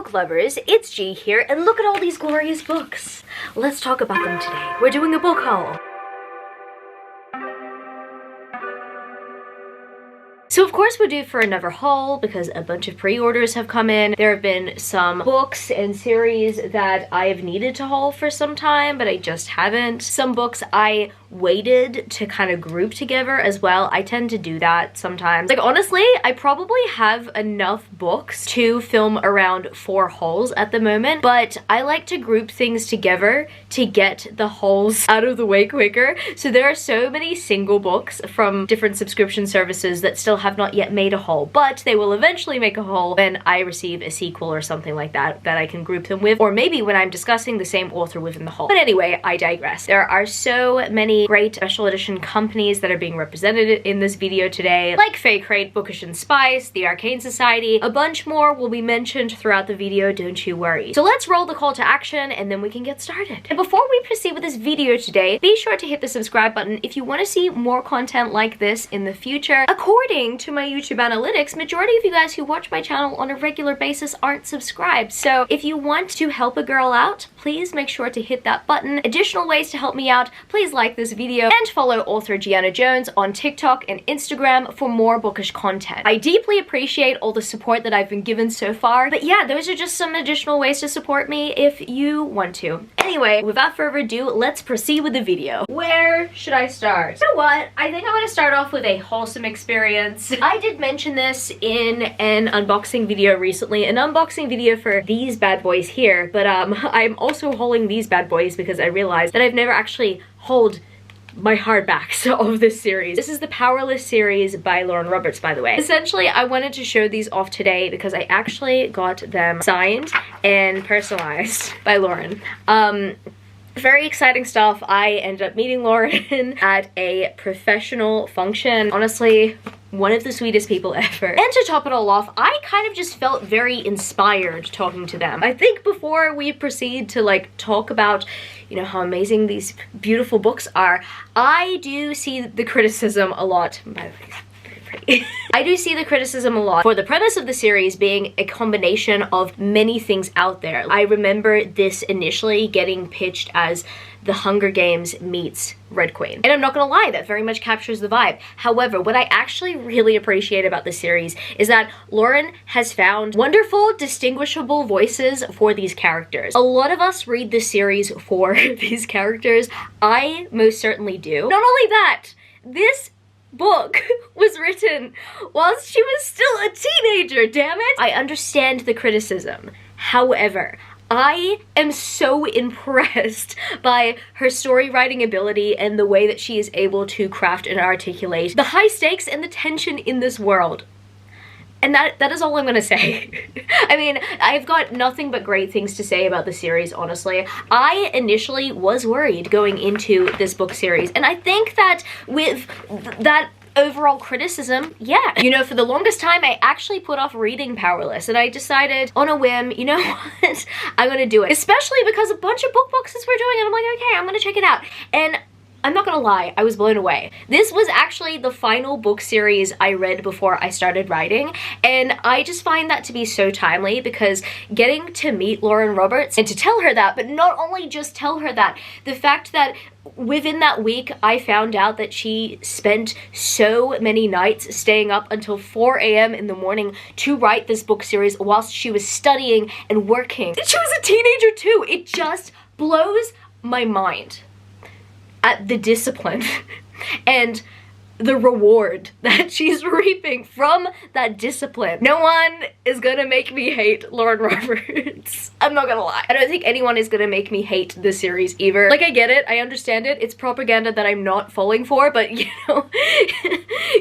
book lovers, it's G here, and look at all these glorious books. Let's talk about them today. We're doing a book haul. So of course we're due for another haul because a bunch of pre-orders have come in. There have been some books and series that I have needed to haul for some time, but I just haven't. Some books I waited to kind of group together as well. I tend to do that sometimes. Like honestly, I probably have enough books to film around 4 hauls at the moment, but I like to group things together to get the hauls out of the way quicker. So there are so many single books from different subscription services that still have not yet made a haul, but they will eventually make a haul when I receive a sequel or something like that that I can group them with, or maybe when I'm discussing the same author within the haul. But anyway, I digress. There are so many great special edition companies that are being represented in this video today, like Faecrate, Bookish Box, the Arcane Society. A bunch more will be mentioned throughout the video, don't you worry. So let's roll the call to action and then we can get started. And before we proceed with this video today, be sure to hit the subscribe button if you want to see more content like this in the future. According to my YouTube analytics, majority of you guys who watch my channel on a regular basis aren't subscribed. So if you want to help a girl out, please make sure to hit that button. Additional ways to help me out, please like this video and follow author Gianna Jones on TikTok and Instagram for more bookish content. I deeply appreciate all the support that I've been given so far, but yeah, those are just some additional ways to support me if you want to. Anyway, without further ado, let's proceed with the video. Where should I start? You know what? I think I'm gonna start off with a wholesome experience. I did mention this in an unboxing video recently, an unboxing video for these bad boys here, but I'm also hauling these bad boys because I realized that I've never actually hauled my hardbacks of this series. This is the Powerless series by Lauren Roberts, by the way. Essentially, I wanted to show these off today because I actually got them signed and personalized by Lauren. Very exciting stuff. I ended up meeting Lauren at a professional function. Honestly, one of the sweetest people ever. And to top it all off, I kind of just felt very inspired talking to them. I think before we proceed to like talk about, you know, how amazing these beautiful books are, I do see the criticism a lot. By the way, I do see the criticism a lot for the premise of the series being a combination of many things out there. I remember this initially getting pitched as The Hunger Games meets Red Queen. And I'm not gonna lie, that very much captures the vibe. However, what I actually really appreciate about the series is that Lauren has found wonderful, distinguishable voices for these characters. A lot of us read this series for these characters. I most certainly do. Not only that, this book was written whilst she was still a teenager, damn it! I understand the criticism. However, I am so impressed by her story writing ability and the way that she is able to craft and articulate the high stakes and the tension in this world. And that is all I'm gonna say. I mean, I've got nothing but great things to say about the series, honestly. I initially was worried going into this book series, and I think that with that overall criticism, yeah. You know, for the longest time, I actually put off reading Powerless, and I decided on a whim, you know what? I'm gonna do it. Especially because a bunch of book boxes were doing it. I'm like, okay, I'm gonna check it out. And I'm not gonna lie, I was blown away. This was actually the final book series I read before I started writing, and I just find that to be so timely because getting to meet Lauren Roberts and to tell her that, but not only just tell her that, the fact that within that week, I found out that she spent so many nights staying up until 4 a.m. in the morning to write this book series whilst she was studying and working. And she was a teenager too. It just blows my mind at the discipline and the reward that she's reaping from that discipline. No one is gonna make me hate Lauren Roberts. I'm not gonna lie. I don't think anyone is gonna make me hate this series either. Like, I get it, I understand it, it's propaganda that I'm not falling for, but you know,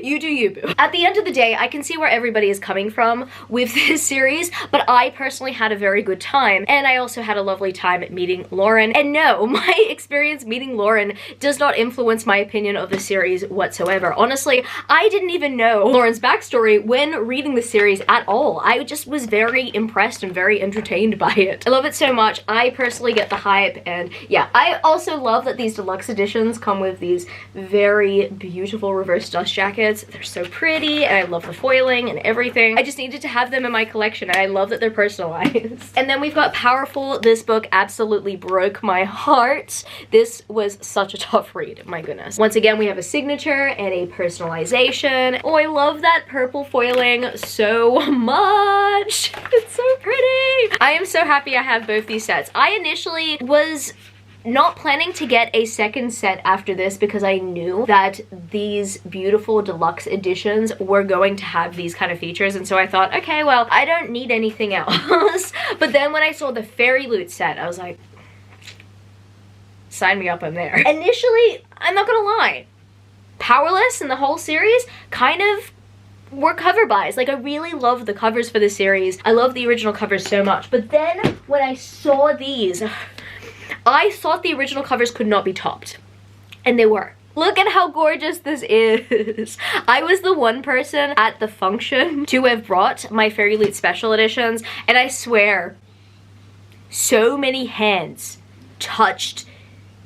you do you, boo. At the end of the day, I can see where everybody is coming from with this series, but I personally had a very good time, and I also had a lovely time at meeting Lauren. And no, my experience meeting Lauren does not influence my opinion of the series whatsoever. whatsoever. Honestly, I didn't even know Lauren's backstory when reading the series at all. I just was very impressed and very entertained by it. I love it so much. I personally get the hype, and yeah, I also love that these deluxe editions come with these very beautiful reverse dust jackets. They're so pretty, and I love the foiling and everything. I just needed to have them in my collection, and I love that they're personalized. And then we've got Powerful. This book absolutely broke my heart. This was such a tough read, my goodness. Once again, we have a signature and a personalization. Oh, I love that purple foiling so much. It's so pretty. I am so happy I have both these sets. I initially was not planning to get a second set after this because I knew that these beautiful deluxe editions were going to have these kind of features, and so I thought, okay, well, I don't need anything else. But then when I saw the Fairyloot set, I was like, sign me up, I'm there. Initially, I'm not gonna lie, Powerless and the whole series kind of were cover buys. Like, I really love the covers for the series. I love the original covers so much, but then when I saw these, I thought the original covers could not be topped, and they were. Look at how gorgeous this is. I was the one person at the function to have brought my Fairyloot special editions, and I swear, so many hands touched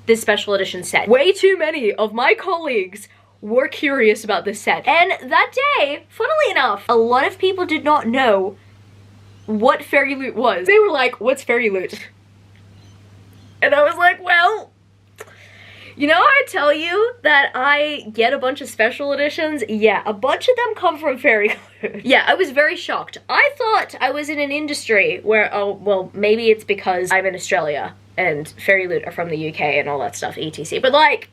this special edition set. Way too many of my colleagues were curious about this set. And that day, funnily enough, a lot of people did not know what Fairyloot was. They were like, what's Fairyloot? And I was like, well, you know how I tell you that I get a bunch of special editions? Yeah, a bunch of them come from Fairyloot. Yeah, I was very shocked. I thought I was in an industry where, oh, well, maybe it's because I'm in Australia and Fairyloot are from the UK and all that stuff, etc. But like,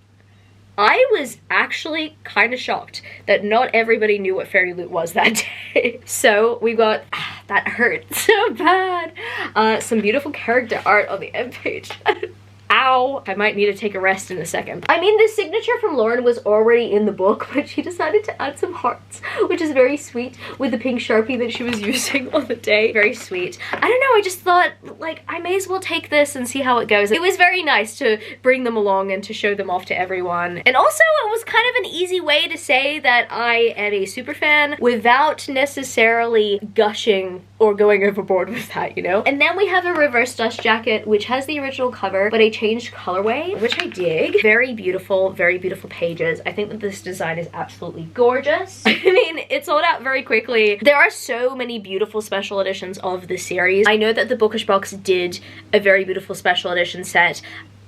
I was actually kind of shocked that not everybody knew what Fairyloot was that day. So we got, that hurt so bad. Some beautiful character art on the end page. Ow. I might need to take a rest in a second. I mean, the signature from Lauren was already in the book, but she decided to add some hearts, which is very sweet, with the pink Sharpie that she was using on the day. Very sweet. I don't know, I just thought, like, I may as well take this and see how it goes. It was very nice to bring them along and to show them off to everyone. And also, it was kind of an easy way to say that I am a super fan without necessarily gushing or going overboard with that, you know? And then we have a reverse dust jacket, which has the original cover, but a changed colorway, which I dig. Very beautiful pages. I think that this design is absolutely gorgeous. I mean, it sold out very quickly. There are so many beautiful special editions of the series. I know that the Bookish Box did a very beautiful special edition set.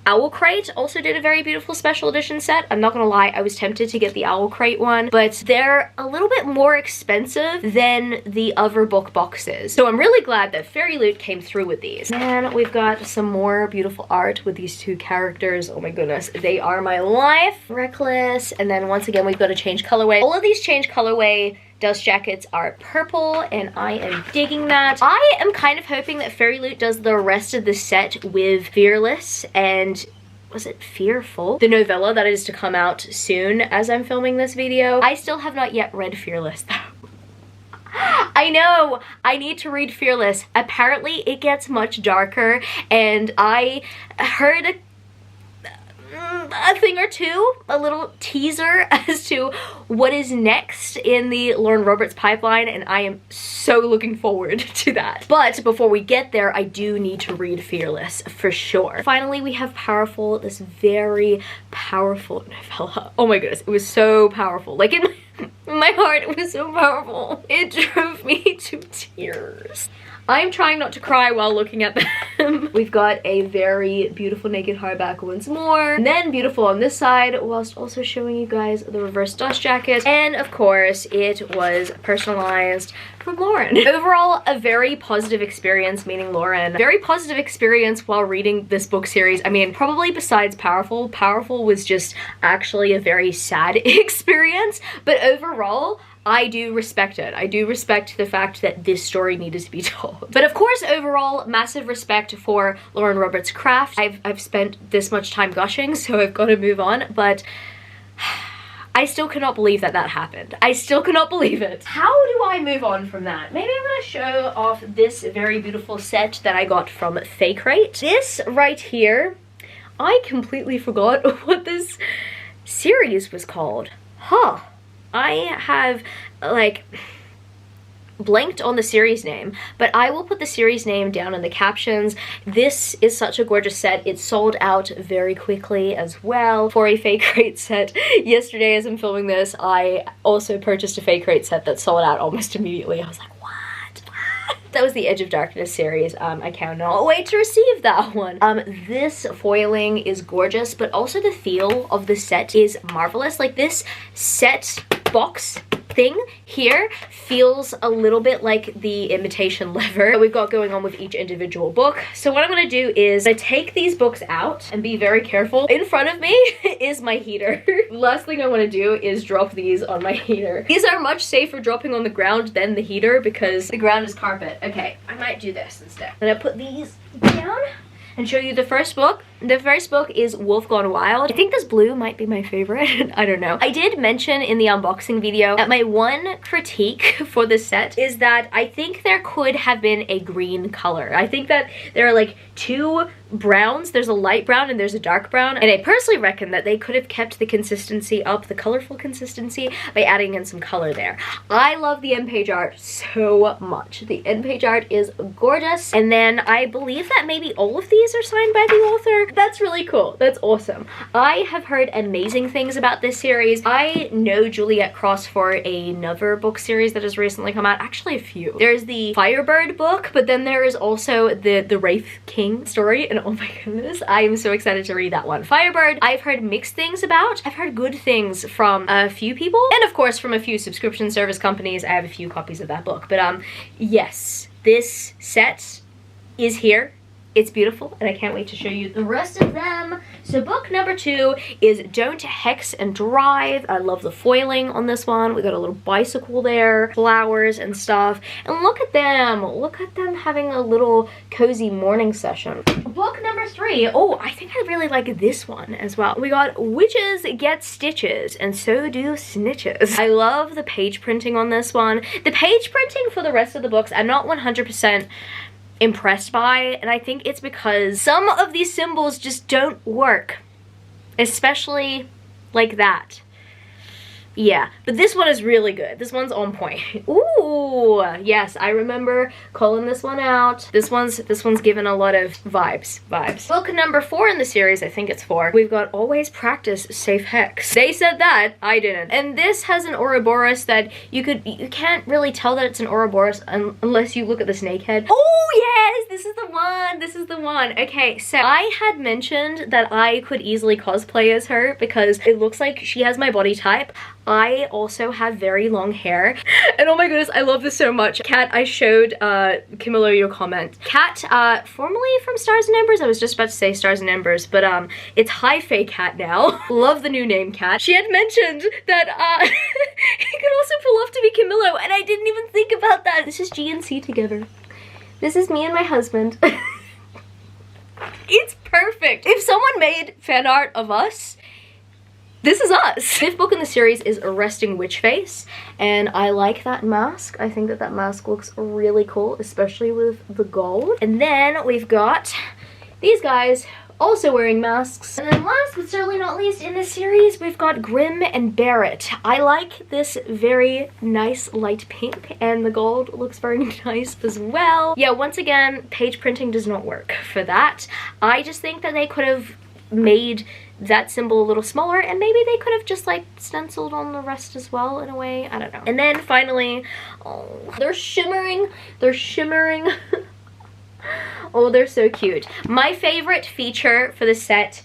Faecrate also did a very beautiful special edition set. I'm not gonna lie, I was tempted to get the Faecrate one, but they're a little bit more expensive than the other book boxes. So I'm really glad that Fairyloot came through with these. And we've got some more beautiful art with these two characters. Oh my goodness, they are my life. Reckless, and then once again, we've got to change colorway. All of these change colorway dust jackets are purple, and I am digging that. I am kind of hoping that Fairyloot does the rest of the set with Fearless and, was it Fearful? The novella that is to come out soon as I'm filming this video. I still have not yet read Fearless though. I know, I need to read Fearless. Apparently it gets much darker, and I heard a thing or two, a little teaser as to what is next in the Lauren Roberts pipeline, and I am so looking forward to that. But before we get there, I do need to read Fearless for sure. Finally, we have Powerful, this very powerful novella. Oh my goodness, it was so powerful. Like in my heart, it was so powerful. It drove me to tears. I'm trying not to cry while looking at them. We've got a very beautiful naked hardback once more, and then beautiful on this side, whilst also showing you guys the reverse dust jacket. And of course, it was personalized from Lauren. Overall, a very positive experience meeting Lauren. Very positive experience while reading this book series. I mean, probably besides Powerful. Powerful was just actually a very sad experience, but overall, I do respect it. I do respect the fact that this story needed to be told. But of course, overall, massive respect for Lauren Roberts' craft. I've spent this much time gushing, so I've got to move on, but I still cannot believe that that happened. I still cannot believe it. How do I move on from that? Maybe I'm gonna show off this very beautiful set that I got from Faecrate. This right here, I completely forgot what this series was called. Huh. I have, like, blanked on the series name, but I will put the series name down in the captions. This is such a gorgeous set. It sold out very quickly as well for a Faecrate set. Yesterday as I'm filming this, I also purchased a Faecrate set that sold out almost immediately. I was like, what? That was the Edge of Darkness series. I cannot wait to receive that one. This foiling is gorgeous, but also the feel of the set is marvelous. Like, this set box thing here feels a little bit like the imitation lever that we've got going on with each individual book. So what I'm gonna do is I take these books out and be very careful. In front of me is my heater. Last thing I want to do is drop these on my heater. These are much safer dropping on the ground than the heater because the ground is carpet. Okay, I might do this instead. I'm gonna put these down and show you the first book. The first book is Wolf Gone Wild. I think this blue might be my favorite. I don't know. I did mention in the unboxing video that my one critique for this set is that I think there could have been a green color. I think that there are like two browns. There's a light brown and there's a dark brown. And I personally reckon that they could have kept the consistency up, the colorful consistency, by adding in some color there. I love the end page art so much. The end page art is gorgeous. And then I believe that maybe all of these are signed by the author. That's really cool. That's awesome. I have heard amazing things about this series. I know Juliet Cross for another book series that has recently come out. Actually, a few. There's the Firebird book, but then there is also the Wraith King story, and oh my goodness, I am so excited to read that one. Firebird, I've heard mixed things about. I've heard good things from a few people, and of course from a few subscription service companies. I have a few copies of that book, but yes, this set is here. It's beautiful, and I can't wait to show you the rest of them. So book number 2 is Don't Hex and Drive. I love the foiling on this one. We got a little bicycle there, flowers and stuff. And look at them. Look at them having a little cozy morning session. Book number 3. Oh, I think I really like this one as well. We got Witches Get Stitches, and so do snitches. I love the page printing on this one. The page printing for the rest of the books, I'm not 100% impressed by, and I think it's because some of these symbols just don't work, especially like that. Yeah, but this one is really good. This one's on point. Ooh, yes, I remember calling this one out. This one's given a lot of vibes. Book number 4 in the series, I think it's 4. We've got Always Practice Safe Hex. They said that, I didn't. And this has an Ouroboros that you can't really tell that it's an Ouroboros unless you look at the snake head. Oh yes, this is the one. This is the one. Okay, so I had mentioned that I could easily cosplay as her because it looks like she has my body type. I also have very long hair, and oh my goodness, I love this so much. Kat, I showed Camilla your comment. Kat, formerly from Stars and Embers, I was just about to say Stars and Embers, but it's Hi Fae Kat now. Love the new name, Kat. She had mentioned that he could also pull off to be Camillo, and I didn't even think about that. This is GNC together. This is me and my husband. It's perfect. If someone made fan art of us, this is us. 5th book in the series is Arresting Witch Face, and I like that mask. I think that mask looks really cool, especially with the gold. And then we've got these guys also wearing masks. And then last but certainly not least in this series, we've got Grim and Barrett. I like this very nice light pink, and the gold looks very nice as well. Yeah, once again, page printing does not work for that. I just think that they could have made that symbol a little smaller, and maybe they could have just like stenciled on the rest as well in a way. I don't know. And then finally, oh, they're shimmering. They're shimmering. Oh, they're so cute. My favorite feature for the set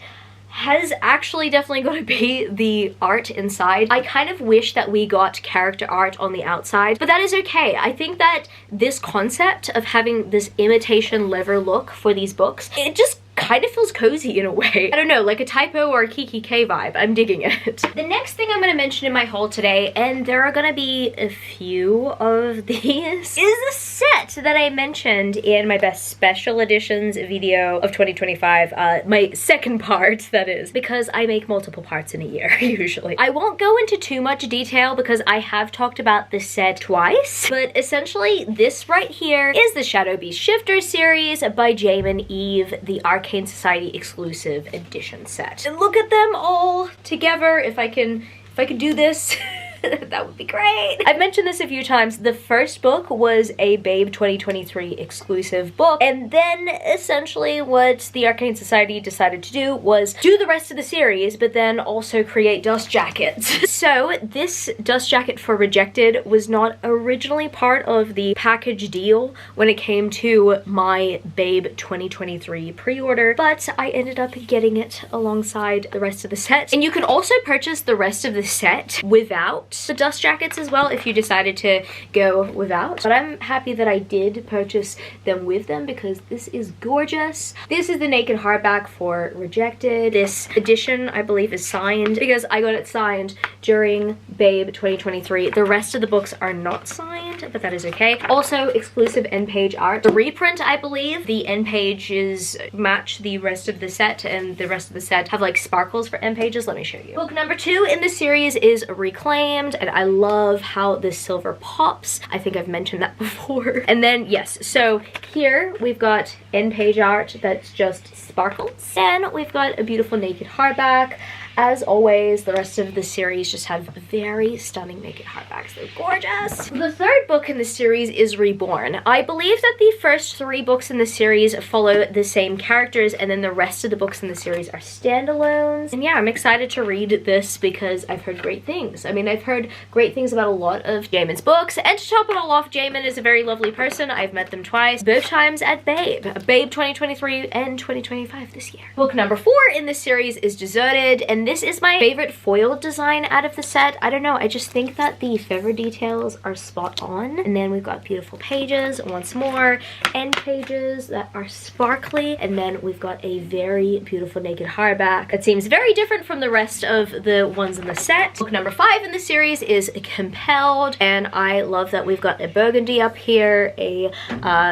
has actually definitely got to be the art inside. I kind of wish that we got character art on the outside, but that is okay. I think that this concept of having this imitation leather look for these books, it just kind of feels cozy in a way. I don't know, like a typo or a Kiki K vibe. I'm digging it. The next thing I'm going to mention in my haul today, and there are going to be a few of these, is the set that I mentioned in my best special editions video of 2025. My second part, that is, because I make multiple parts in a year, usually. I won't go into too much detail because I have talked about this set twice, but essentially this right here is the Shadow Beast Shifter series by Jamin Eve, the Arcane Society exclusive edition set. And look at them all together. If I can If I could do this, that would be great. I've mentioned this a few times. The first book was a Babe 2023 exclusive book, and then essentially what the Arcane Society decided to do was do the rest of the series, but then also create dust jackets. So this dust jacket for Rejected was not originally part of the package deal when it came to my Babe 2023 pre-order, but I ended up getting it alongside the rest of the set. And you can also purchase the rest of the set without the dust jackets as well if you decided to go without, but I'm happy that I did purchase them with them because this is gorgeous. This is the naked hardback for Rejected. This edition I believe is signed because I got it signed during Babe 2023. The rest of the books are not signed, but that is okay. Also exclusive end page art. The reprint, I believe the end pages match the rest of the set, and the rest of the set have like sparkles for end pages. Let me show you. Book number 2 in the series is Reclaimed, and I love how the silver pops. I think I've mentioned that before. And then yes, so here we've got end page art that's just sparkles, and we've got a beautiful naked hardback. As always, the rest of the series just have very stunning naked hardbacks. They're gorgeous. The third book in the series is Reborn. I believe that the first 3 books in the series follow the same characters, and then the rest of the books in the series are standalones. And yeah, I'm excited to read this because I've heard great things. I mean, I've heard great things about a lot of Jaemin's books, and to top it all off, Jaemin is a very lovely person. I've met them twice, both times at Babe 2023 and 2025 this year. Book number 4 in the series is Deserted, and this is my favorite foil design out of the set. I don't know, I just think that the feather details are spot on. And then we've got beautiful pages once more, end pages that are sparkly, and then we've got a very beautiful naked hardback. It seems very different from the rest of the ones in the set. Book number 5 in the series is Compelled, and I love that we've got a burgundy up here, a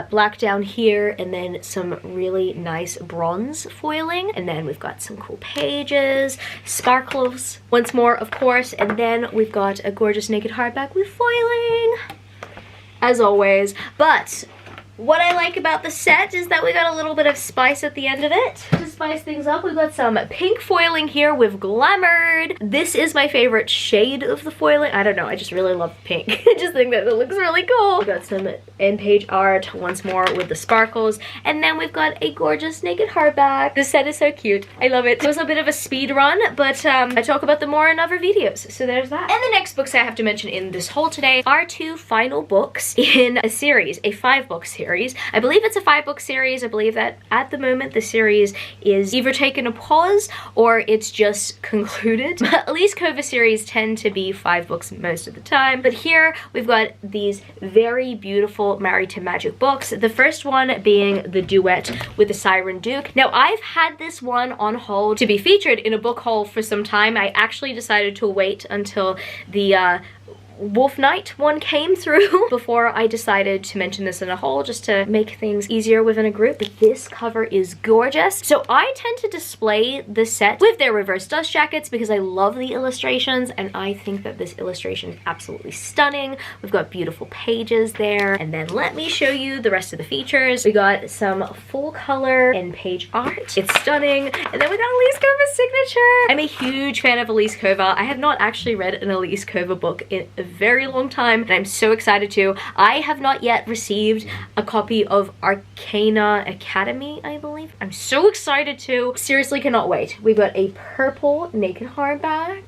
black down here, and then some really nice bronze foiling. And then we've got some cool pages, sparkles once more of course, and then we've got a gorgeous naked hardback with foiling as always. But what I like about the set is that we got a little bit of spice at the end of it. To spice things up, we've got some pink foiling here with Glamoured. This is my favorite shade of the foiling. I don't know, I just really love pink. I just think that it looks really cool. We've got some end page art once more with the sparkles, and then we've got a gorgeous naked hardback. This set is so cute. I love it. It was a bit of a speed run, but I talk about them more in other videos, so there's that. And the next books I have to mention in this haul today are 2 final books in a series, a 5-book series. I believe it's a 5-book series. I believe that at the moment the series is either taking a pause or it's just concluded. Elise Kova series tend to be 5 books most of the time, but here we've got these very beautiful Married to Magic books. The first one being the duet with the Siren Duke. Now I've had this one on hold to be featured in a book haul for some time. I actually decided to wait until the Wolf Knight one came through before I decided to mention this in a haul, just to make things easier within a group. But this cover is gorgeous. So I tend to display the set with their reverse dust jackets because I love the illustrations, and I think that this illustration is absolutely stunning. We've got beautiful pages there, and then let me show you the rest of the features. We got some full color and page art. It's stunning. And then we got Elise Kova's signature. I'm a huge fan of Elise Kova. I have not actually read an Elise Kova book in a very long time, and I'm so excited to. I have not yet received a copy of Arcane Academy, I believe. I'm so excited to. Seriously cannot wait. We've got a purple naked hardback.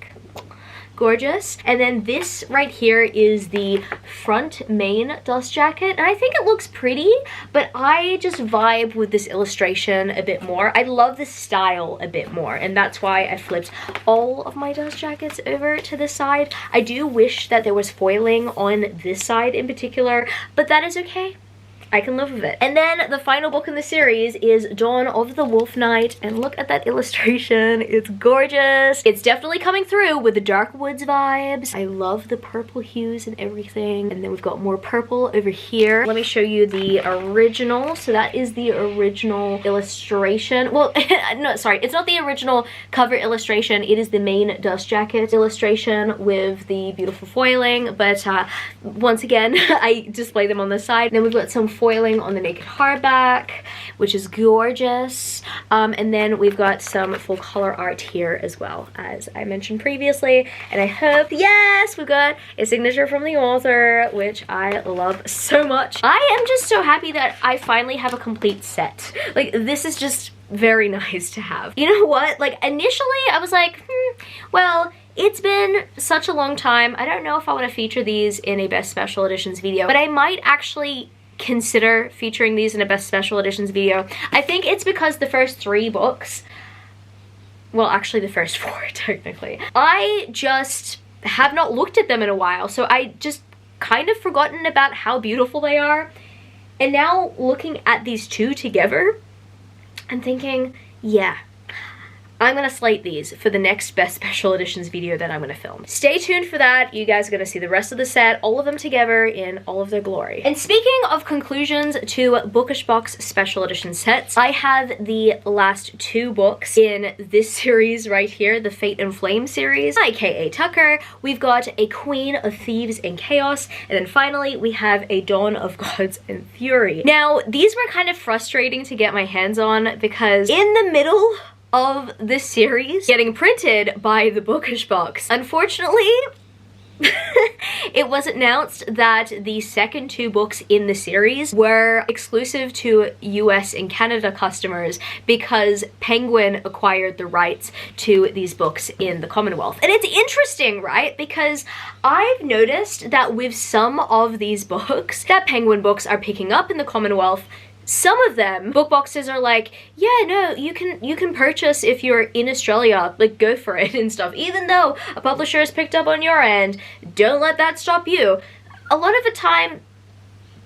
Gorgeous. And then this right here is the front main dust jacket, and I think it looks pretty, but I just vibe with this illustration a bit more. I love the style a bit more, and that's why I flipped all of my dust jackets over to this side. I do wish that there was foiling on this side in particular, but that is okay. I can live with it. And then the final book in the series is Dawn of the Wolf Knight, and look at that illustration. It's gorgeous. It's definitely coming through with the Dark Woods vibes. I love the purple hues and everything. And then we've got more purple over here. Let me show you the original. So that is the original illustration. Well, no, sorry, it's not the original cover illustration. It is the main dust jacket illustration with the beautiful foiling, but once again, I display them on the side. Then we've got some foiling on the naked hardback, which is gorgeous. And then we've got some full color art here as well, as I mentioned previously. And I hope, yes, we've got a signature from the author, which I love so much. I am just so happy that I finally have a complete set. Like, this is just very nice to have. You know what? Like, initially I was like, well, it's been such a long time. I don't know if I want to feature these in a best special editions video, but I might actually consider featuring these in a best special editions video. I think it's because the first 3 books, well, actually the first 4 technically, I just have not looked at them in a while, so I just kind of forgotten about how beautiful they are. And now looking at these 2 together, I'm thinking, yeah, I'm gonna slate these for the next best special editions video that I'm gonna film. Stay tuned for that. You guys are gonna see the rest of the set, all of them together in all of their glory. And speaking of conclusions to Bookish Box special edition sets, I have the last 2 books in this series right here, the Fate and Flame series by K.A. Tucker. We've got a Queen of Thieves and Chaos, and then finally we have a Dawn of Gods and Fury. Now, these were kind of frustrating to get my hands on because in the middle of this series getting printed by the Bookish Box, unfortunately, it was announced that the second 2 books in the series were exclusive to US and Canada customers because Penguin acquired the rights to these books in the Commonwealth. And it's interesting, right? Because I've noticed that with some of these books that Penguin books are picking up in the Commonwealth, some of them, book boxes are like, yeah, no, you can purchase if you're in Australia, like, go for it and stuff. Even though a publisher has picked up on your end, don't let that stop you. A lot of the time,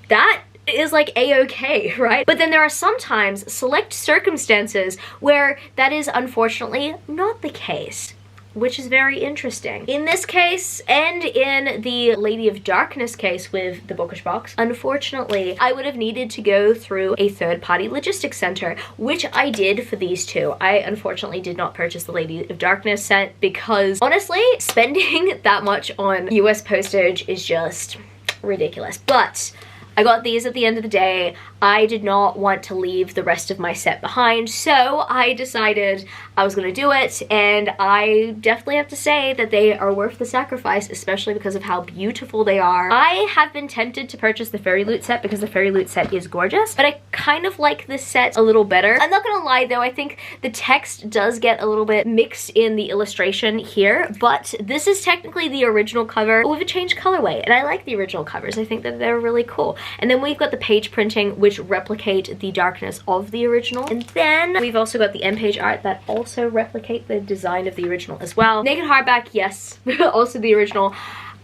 that is like a-okay, right? But then there are sometimes select circumstances where that is unfortunately not the case, which is very interesting. In this case, and in the Lady of Darkness case with the Bookish Box, unfortunately, I would have needed to go through a third-party logistics center, which I did for these 2. I unfortunately did not purchase the Lady of Darkness set because, honestly, spending that much on US postage is just ridiculous. But I got these at the end of the day. I did not want to leave the rest of my set behind, so I decided I was gonna do it, and I definitely have to say that they are worth the sacrifice, especially because of how beautiful they are. I have been tempted to purchase the Fairyloot set because the Fairyloot set is gorgeous, but I kind of like this set a little better. I'm not gonna lie though, I think the text does get a little bit mixed in the illustration here, but this is technically the original cover with a changed colorway, and I like the original covers. I think that they're really cool. And then we've got the page printing, which replicate the darkness of the original. And then we've also got the end page art that also replicate the design of the original as well. Naked hardback, yes, also the original.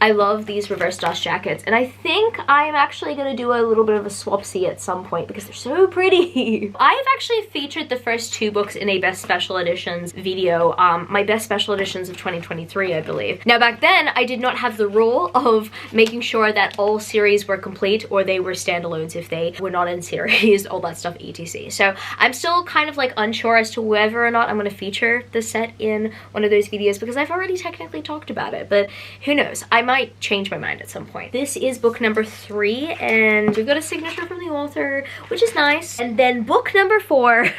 I love these reverse dust jackets, and I think I'm actually going to do a little bit of a swapsy at some point because they're so pretty. I've actually featured the first 2 books in a best special editions video, my best special editions of 2023, I believe. Now back then, I did not have the rule of making sure that all series were complete or they were standalones if they were not in series, all that stuff, etc. So I'm still kind of like unsure as to whether or not I'm going to feature the set in one of those videos because I've already technically talked about it, but who knows? I might change my mind at some point. This is book number 3, and we've got a signature from the author, which is nice. And then book number 4,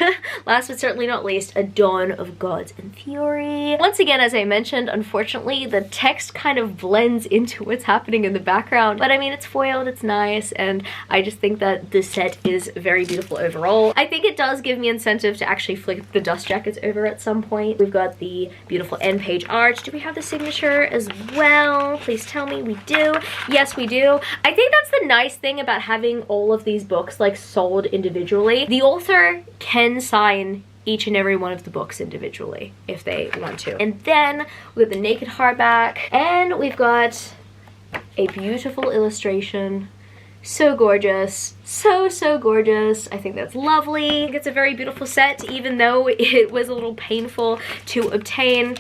last but certainly not least, A Dawn of Gods and Fury. Once again, as I mentioned, unfortunately, the text kind of blends into what's happening in the background, but I mean, it's foiled, it's nice, and I just think that this set is very beautiful overall. I think it does give me incentive to actually flick the dust jackets over at some point. We've got the beautiful end page art. Do we have the signature as well? Please tell me we do. Yes, we do. I think that's the nice thing about having all of these books like sold individually. The author can sign each and every one of the books individually if they want to. And then we have the naked hardback, and we've got a beautiful illustration. So gorgeous. So gorgeous. I think that's lovely. I think it's a very beautiful set, even though it was a little painful to obtain.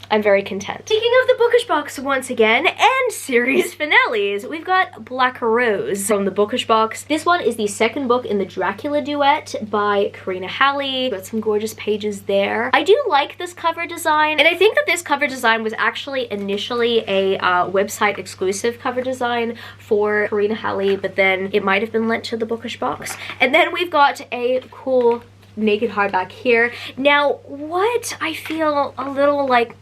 I'm very content. Speaking of the Bookish Box once again, and series finales, we've got Black Rose from the Bookish Box. This one is the second book in the Dracula duet by Karina Halle. Got some gorgeous pages there. I do like this cover design, and I think that this cover design was actually initially a website exclusive cover design for Karina Halle, but then it might have been lent to the Bookish Box. And then we've got a cool naked hardback here. Now, what I feel a little like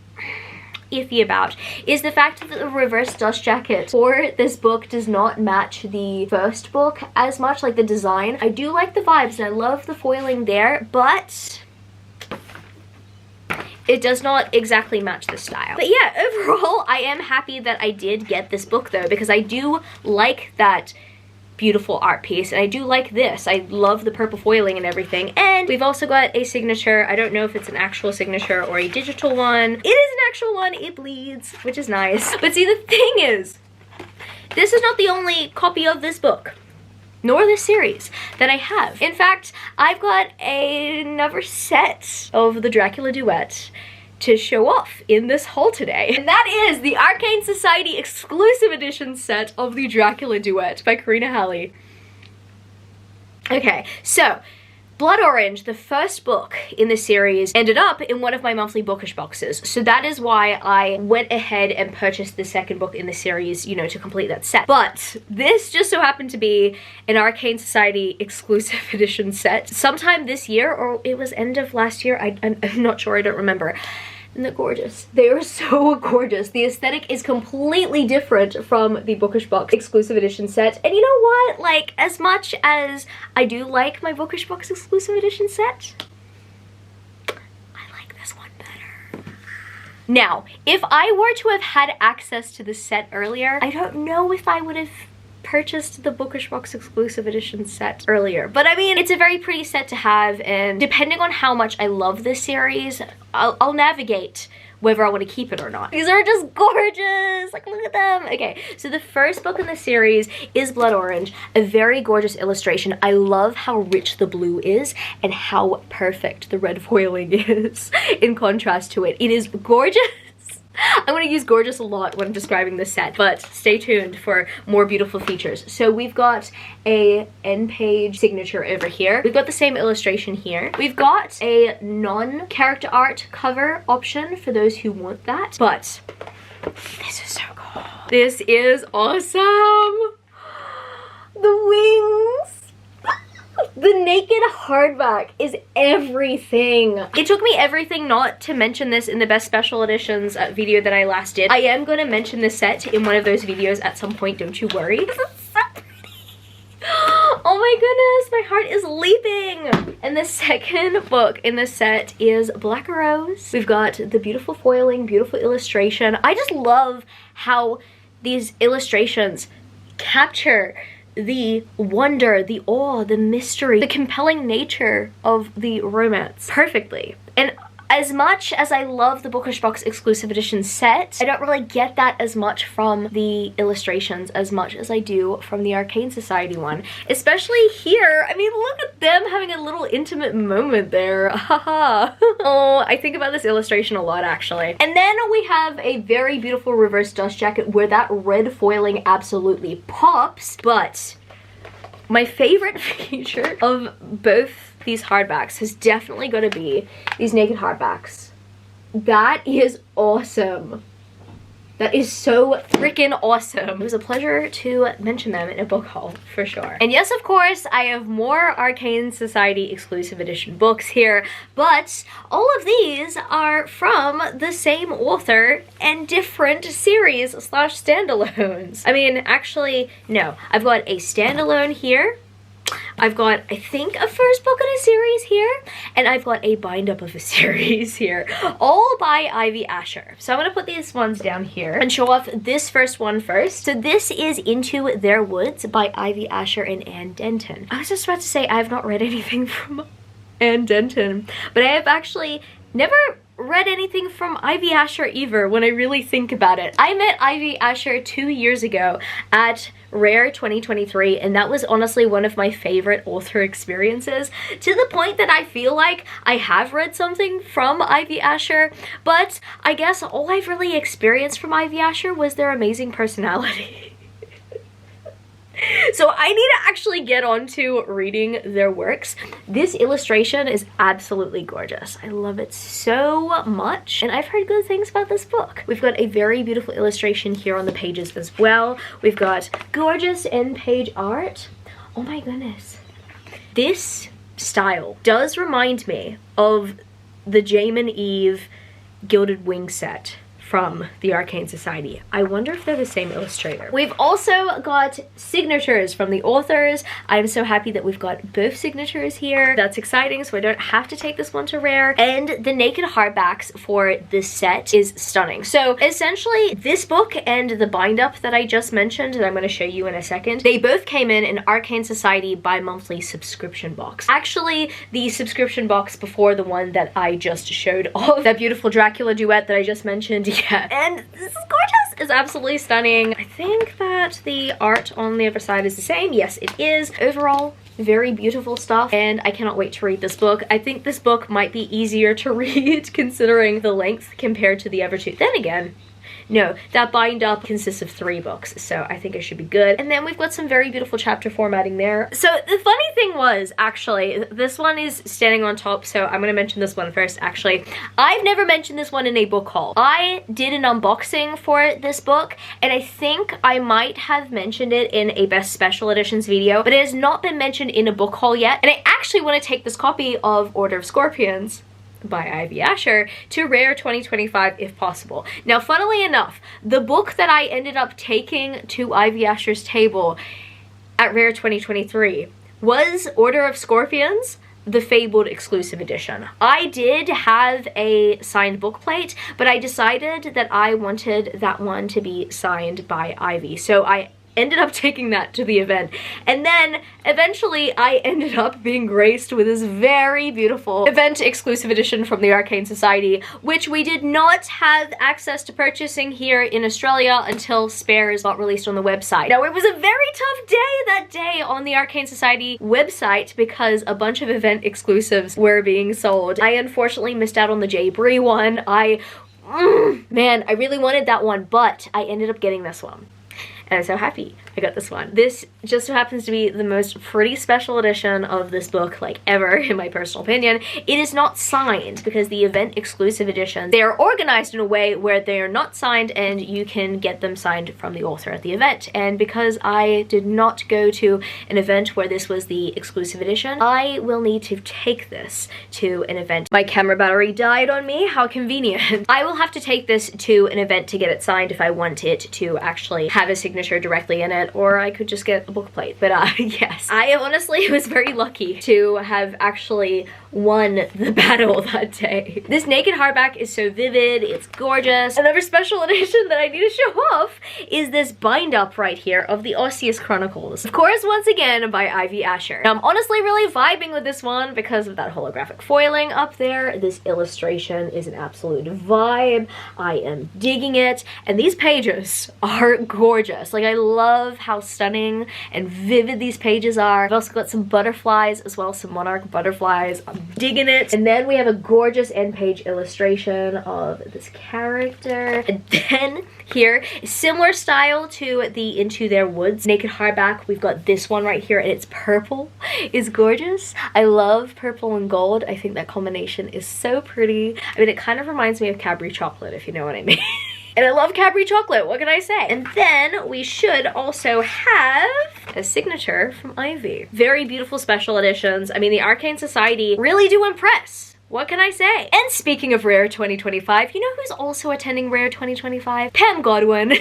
iffy about is the fact that the reverse dust jacket for this book does not match the first book as much, like the design. I do like the vibes and I love the foiling there, but it does not exactly match the style. But yeah, overall, I am happy that I did get this book though, because I do like that beautiful art piece and I do like this. I love the purple foiling and everything. And we've also got a signature. I don't know if it's an actual signature or a digital one. It is an actual one. It bleeds, which is nice. But see, the thing is, this is not the only copy of this book, nor this series, that I have. In fact, I've got another set of the Dracula duet to show off in this haul today. And that is the Arcane Society exclusive edition set of the Dracula duet by Karina Halle. Okay, so Blood Orange, the first book in the series, ended up in one of my monthly Bookish boxes. So that is why I went ahead and purchased the second book in the series, you know, to complete that set. But this just so happened to be an Arcane Society exclusive edition set. Sometime this year, or it was end of last year, I'm not sure, I don't remember. And they're gorgeous. They are so gorgeous. The aesthetic is completely different from the Bookish Box exclusive edition set. And you know what? Like, as much as I do like my Bookish Box exclusive edition set, I like this one better. Now, if I were to have had access to this set earlier, I don't know if I would have purchased the Bookish Box exclusive edition set earlier. But I mean, it's a very pretty set to have, and depending on how much I love this series, I'll navigate whether I want to keep it or not. These are just gorgeous! Like, look at them! Okay, so the first book in the series is Blood Orange, a very gorgeous illustration. I love how rich the blue is and how perfect the red foiling is in contrast to it. It is gorgeous. I'm going to use gorgeous a lot when describing this set, but stay tuned for more beautiful features. So we've got a end page signature over here. We've got the same illustration here. We've got a non-character art cover option for those who want that, but this is so cool. This is awesome. The wings. The naked hardback is everything. It took me everything not to mention this in the best special editions video that I last did. I am going to mention this set in one of those videos at some point, don't you worry. This is so pretty. Oh my goodness, my heart is leaping. And the second book in the set is Black Rose. We've got the beautiful foiling, beautiful illustration. I just love how these illustrations capture the wonder, the awe, the mystery, the compelling nature of the romance perfectly. And as much as I love the Bookish Box exclusive edition set, I don't really get that as much from the illustrations as much as I do from the Arcane Society one. Especially here, I mean, look at them having a little intimate moment there. Haha. Oh, I think about this illustration a lot, actually. And then we have a very beautiful reverse dust jacket where that red foiling absolutely pops, but my favorite feature of both these hardbacks has definitely got to be these naked hardbacks. That is awesome. That is so freaking awesome. It was a pleasure to mention them in a book haul, for sure. And yes, of course, I have more Arcane Society exclusive edition books here, but all of these are from the same author and different series / standalones. I mean, actually, no. I've got a standalone here. I've got, I think, a first book in a series here, and I've got a bind up of a series here, all by Ivy Asher. So I'm going to put these ones down here and show off this first one first. So this is Into Their Woods by Ivy Asher and Anne Denton. I was just about to say I have not read anything from Anne Denton, but I have actually never read anything from Ivy Asher either when I really think about it. I met Ivy Asher 2 years ago at Rare 2023, and that was honestly one of my favorite author experiences, to the point that I feel like I have read something from Ivy Asher, but I guess all I've really experienced from Ivy Asher was their amazing personality. So I need to actually get on to reading their works. This illustration is absolutely gorgeous. I love it so much, and I've heard good things about this book. We've got a very beautiful illustration here on the pages as well. We've got gorgeous end page art. Oh my goodness. This style does remind me of the Jamin Eve Gilded Wing set from the Arcane Society. I wonder if they're the same illustrator. We've also got signatures from the authors. I'm so happy that we've got both signatures here. That's exciting, so I don't have to take this one to rare. And the naked hardbacks for this set is stunning. So essentially, this book and the bind-up that I just mentioned, that I'm going to show you in a second, they both came in an Arcane Society bi-monthly subscription box. Actually, the subscription box before the one that I just showed off, that beautiful Dracula duet that I just mentioned. Yeah, and this is gorgeous. It's absolutely stunning. I think that the art on the other side is the same. Yes, it is. Overall, very beautiful stuff, and I cannot wait to read this book. I think this book might be easier to read considering the length compared to the other two. Then again, no, that bind up consists of 3 books, so I think it should be good. And then we've got some very beautiful chapter formatting there. So the funny thing was, actually, this one is standing on top, so I'm gonna mention this one first, actually. I've never mentioned this one in a book haul. I did an unboxing for this book, and I think I might have mentioned it in a best special editions video, but it has not been mentioned in a book haul yet. And I actually want to take this copy of Order of Scorpions by Ivy Asher to Rare 2025 if possible. Now, funnily enough, the book that I ended up taking to Ivy Asher's table at Rare 2023 was Order of Scorpions, the Fabled exclusive edition. I did have a signed book plate, but I decided that I wanted that one to be signed by Ivy, so I ended up taking that to the event. And then eventually I ended up being graced with this very beautiful event exclusive edition from the Arcane Society, which we did not have access to purchasing here in Australia until Spares got released on the website. Now, it was a very tough day that day on the Arcane Society website because a bunch of event exclusives were being sold. I unfortunately missed out on the Jay Bree one. Man, I really wanted that one, but I ended up getting this one. And I'm so happy I got this one. This just so happens to be the most pretty special edition of this book, like, ever, in my personal opinion. It is not signed because the event exclusive editions, they are organized in a way where they are not signed and you can get them signed from the author at the event. And because I did not go to an event where this was the exclusive edition, I will need to take this to an event. My camera battery died on me, how convenient. I will have to take this to an event to get it signed if I want it to actually have a signature directly in it, or I could just get a book plate. But yes, I honestly was very lucky to have actually won the battle that day. This naked hardback is so vivid, it's gorgeous. Another special edition that I need to show off is this bind up right here of the Osseous Chronicles. Of course, once again, by Ivy Asher. Now, I'm honestly really vibing with this one because of that holographic foiling up there. This illustration is an absolute vibe. I am digging it, and these pages are gorgeous. Like, I love how stunning and vivid these pages are. I've also got some butterflies as well, some monarch butterflies. I'm digging it. And then we have a gorgeous end page illustration of this character. And then here, similar style to the Into Their Woods naked hardback, we've got this one right here, and it's purple. It's gorgeous. I love purple and gold. I think that combination is so pretty. I mean, it kind of reminds me of Cadbury chocolate, if you know what I mean. And I love Cadbury chocolate, what can I say? And then we should also have a signature from Ivy. Very beautiful special editions. I mean, the Arcane Society really do impress. What can I say? And speaking of Rare 2025, you know who's also attending Rare 2025? Pam Godwin.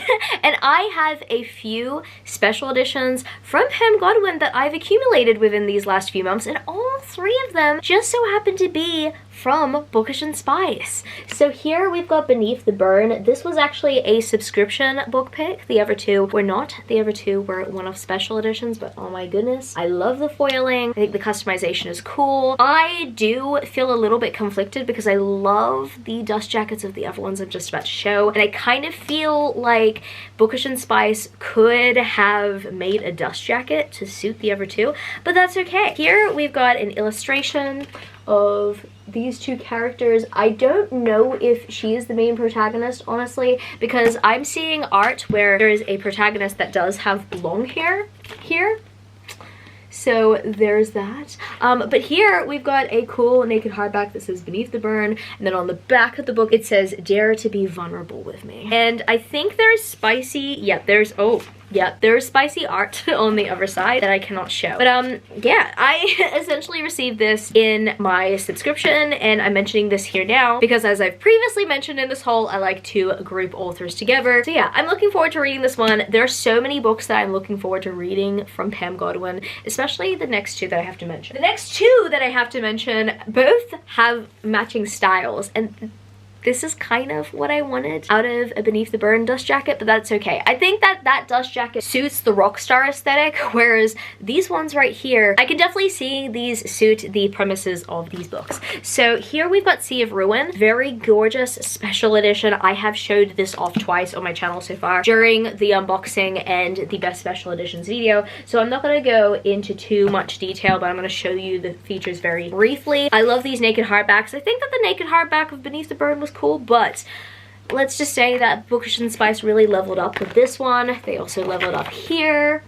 And I have a few special editions from Pam Godwin that I've accumulated within these last few months, and all 3 of them just so happen to be from Bookish and Spice. So here we've got Beneath the Burn. This was actually a subscription book pick. The other 2 were not. The other 2 were one-off special editions, but oh my goodness. I love the foiling. I think the customization is cool. I do feel a little bit conflicted because I love the dust jackets of the other ones I'm just about to show, and I kind of feel like Bookish and Spice could have made a dust jacket to suit the other 2, but that's okay. Here we've got an illustration of these 2 characters. I don't know if she is the main protagonist, honestly, because I'm seeing art where there is a protagonist that does have long hair here. So there's that. But here we've got a cool naked hardback that says Beneath the Burn, and then on the back of the book it says Dare to be Vulnerable with Me. And I think there's spicy, yeah, there's, oh, Yep, there's spicy art on the other side that I cannot show. But yeah, I essentially received this in my subscription, and I'm mentioning this here now because, as I've previously mentioned in this haul, I like to group authors together. So yeah, I'm looking forward to reading this one. There are so many books that I'm looking forward to reading from Pam Godwin, especially the next two that I have to mention. The next two that I have to mention both have matching styles, and this is kind of what I wanted out of a Beneath the Burn dust jacket, but that's okay. I think that that dust jacket suits the rockstar aesthetic, whereas these ones right here, I can definitely see these suit the premises of these books. So here we've got Sea of Ruin, very gorgeous special edition. I have showed this off twice on my channel so far during the unboxing and the best special editions video, so I'm not going to go into too much detail, but I'm going to show you the features very briefly. I love these naked hardbacks. I think that the naked hardback of Beneath the Burn was cool, but let's just say that Bookish and Spice really leveled up with this one. They also leveled up here.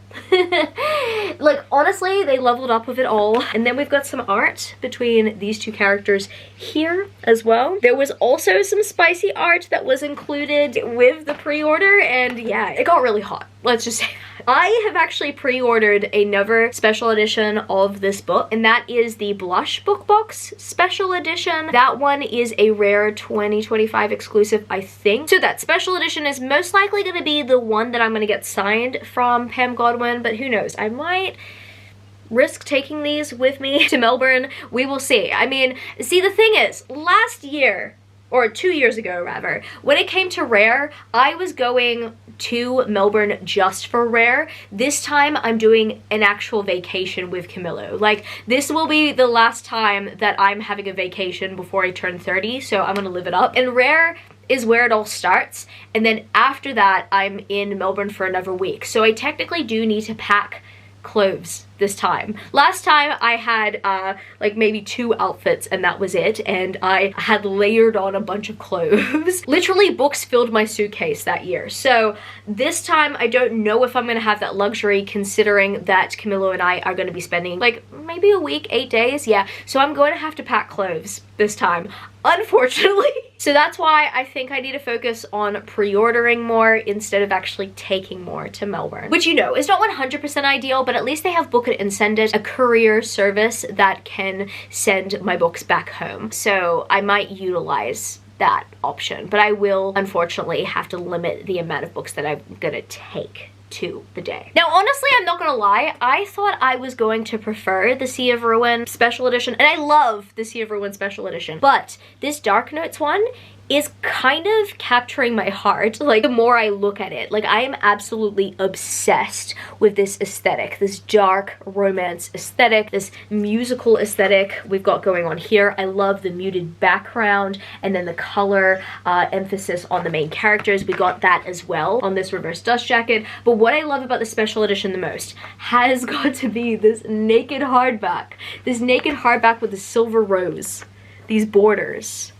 Like, honestly, they leveled up with it all. And then we've got some art between these two characters here as well. There was also some spicy art that was included with the pre-order, and yeah, it got really hot. Let's just say that. I have actually pre-ordered another special edition of this book, and that is the Blush Book Box special edition. That one is a rare 2025 exclusive, I think. So that special edition is most likely going to be the one that I'm going to get signed from Pam Godwin, but who knows? I might risk taking these with me to Melbourne. We will see. I mean, see, the thing is, last year, or 2 years ago rather, when it came to rare, I was going to Melbourne just for rare. This time I'm doing an actual vacation with Camillo. Like, this will be the last time that I'm having a vacation before I turn 30, so I'm gonna live it up. And rare is where it all starts, and then after that I'm in Melbourne for another week, so I technically do need to pack clothes this time. Last time I had like maybe 2 outfits and that was it, and I had layered on a bunch of clothes. Literally books filled my suitcase that year. So this time I don't know if I'm gonna have that luxury, considering that Camillo and I are gonna be spending like maybe a week, 8 days, yeah. So I'm going to have to pack clothes this time, unfortunately. So that's why I think I need to focus on pre-ordering more instead of actually taking more to Melbourne, which, you know, is not 100% ideal, but at least they have Book It and Send It, a courier service that can send my books back home. So I might utilize that option, but I will unfortunately have to limit the amount of books that I'm gonna take to the day. Now, honestly, I'm not gonna lie, I thought I was going to prefer the Sea of Ruin special edition, and I love the Sea of Ruin special edition, but this Dark Notes one is kind of capturing my heart, like, the more I look at it. Like, I am absolutely obsessed with this aesthetic, this dark romance aesthetic, this musical aesthetic we've got going on here. I love the muted background and then the color emphasis on the main characters. We got that as well on this reverse dust jacket. But what I love about the special edition the most has got to be this naked hardback. This naked hardback with the silver rose, these borders.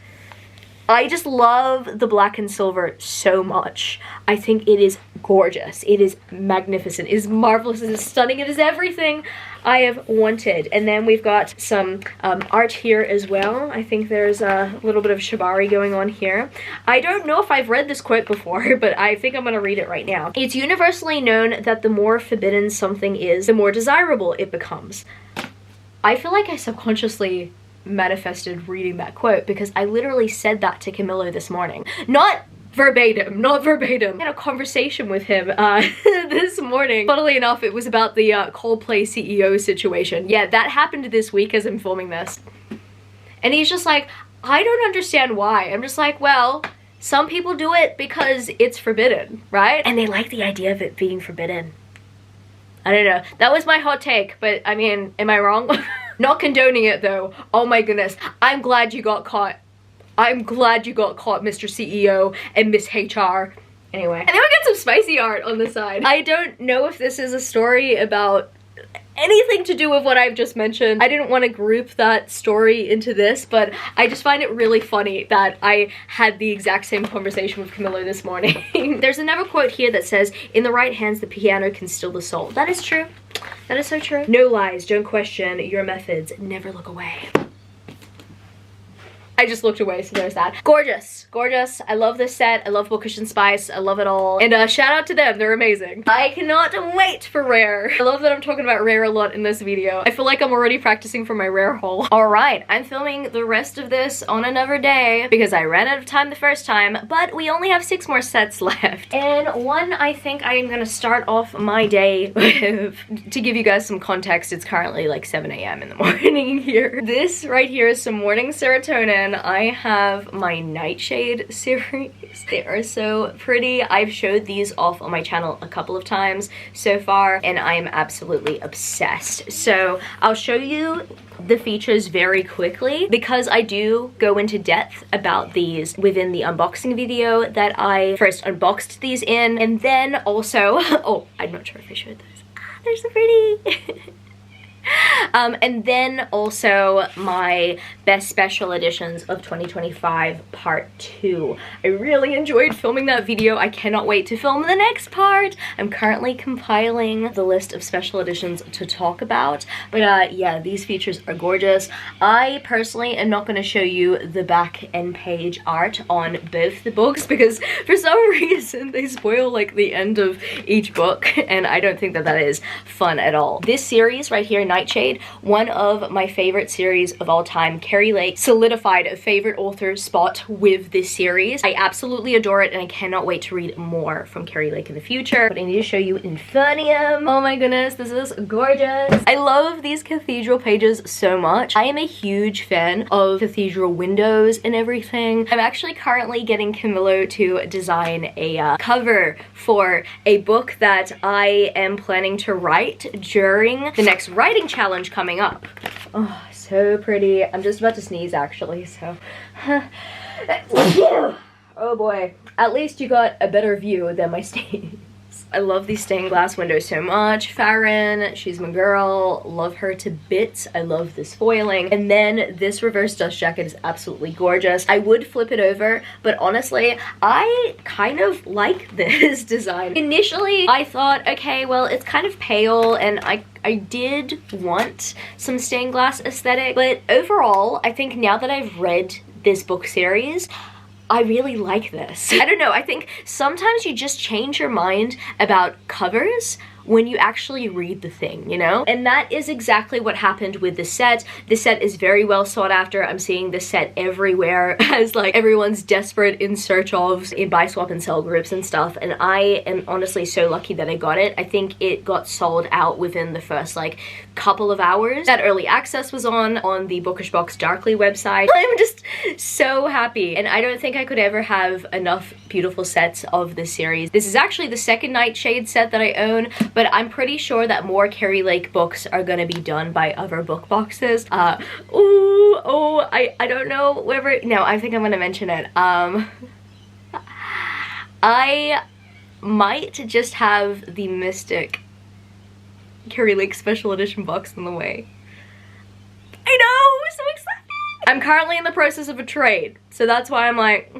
I just love the black and silver so much. I think it is gorgeous. It is magnificent. It is marvelous. It is stunning. It is everything I have wanted. And then we've got some art here as well. I think there's a little bit of shibari going on here. I don't know if I've read this quote before, but I think I'm going to read it right now. It's universally known that the more forbidden something is, the more desirable it becomes. I feel like I subconsciously manifested reading that quote because I literally said that to Camillo this morning. Not verbatim, not verbatim. I had a conversation with him this morning. Funnily enough, it was about the Coldplay CEO situation. Yeah, that happened this week as I'm filming this. And he's just like, I don't understand why. I'm just like, well, some people do it because it's forbidden, right? And they like the idea of it being forbidden. I don't know. That was my hot take, but I mean, am I wrong? Not condoning it though. Oh my goodness. I'm glad you got caught. I'm glad you got caught, Mr. CEO and Miss HR. Anyway. And then we got some spicy art on the side. I don't know if this is a story about anything to do with what I've just mentioned. I didn't want to group that story into this, but I just find it really funny that I had the exact same conversation with Camillo this morning. There's another quote here that says, "In the right hands, the piano can still the soul." That is true. That is so true. No lies, don't question your methods, never look away. I just looked away, so there's that. Gorgeous, gorgeous. I love this set. I love Bookish and Spice. I love it all. And shout out to them, they're amazing. I cannot wait for Rare. I love that I'm talking about Rare a lot in this video. I feel like I'm already practicing for my Rare haul. All right, I'm filming the rest of this on another day because I ran out of time the first time, but we only have 6 more sets left. And one I think I am gonna start off my day with, to give you guys some context, it's currently like 7 a.m. in the morning here. This right here is some morning serotonin. I have my Nightshade series. They are so pretty. I've showed these off on my channel a couple of times so far, and I am absolutely obsessed. So I'll show you the features very quickly because I do go into depth about these within the unboxing video that I first unboxed these in, and then also, oh, I'm not sure if I showed those. Ah, they're so pretty. And then also my best special editions of 2025 part 2. I really enjoyed filming that video. I cannot wait to film the next part. I'm currently compiling the list of special editions to talk about, but yeah, these features are gorgeous. I personally am not going to show you the back end page art on both the books because for some reason they spoil like the end of each book, and I don't think that that is fun at all. This series right here, Nightshade, one of my favorite series of all time. Kari Lake solidified a favorite author spot with this series. I absolutely adore it, and I cannot wait to read more from Kari Lake in the future. But I need to show you Infernium. Oh my goodness, this is gorgeous. I love these cathedral pages so much. I am a huge fan of cathedral windows and everything. I'm actually currently getting Camillo to design a cover for a book that I am planning to write during the next writing challenge coming up. Oh, so pretty. I'm just about to sneeze actually, so. Oh boy. At least you got a better view than my sneeze. I love these stained glass windows so much. Farron, she's my girl. Love her to bits. I love this foiling. And then this reverse dust jacket is absolutely gorgeous. I would flip it over, but honestly, I kind of like this design. Initially, I thought, okay, well, it's kind of pale, and I did want some stained glass aesthetic, but overall, I think now that I've read this book series, I really like this. I don't know, I think sometimes you just change your mind about covers when you actually read the thing, you know? And that is exactly what happened with the set. The set is very well sought after. I'm seeing this set everywhere as like everyone's desperate in search of in buy, swap, and sell groups and stuff. And I am honestly so lucky that I got it. I think it got sold out within the first like couple of hours. That early access was on the Bookish Box Darkly website. I'm just so happy. And I don't think I could ever have enough beautiful sets of this series. This is actually the second Nightshade set that I own, but I'm pretty sure that more Kari Lake books are gonna be done by other book boxes. I don't know whether, no, I think I'm gonna mention it. I might just have the Mystic Kari Lake special edition box on the way. I know, we're so excited. I'm currently in the process of a trade, so that's why I'm like,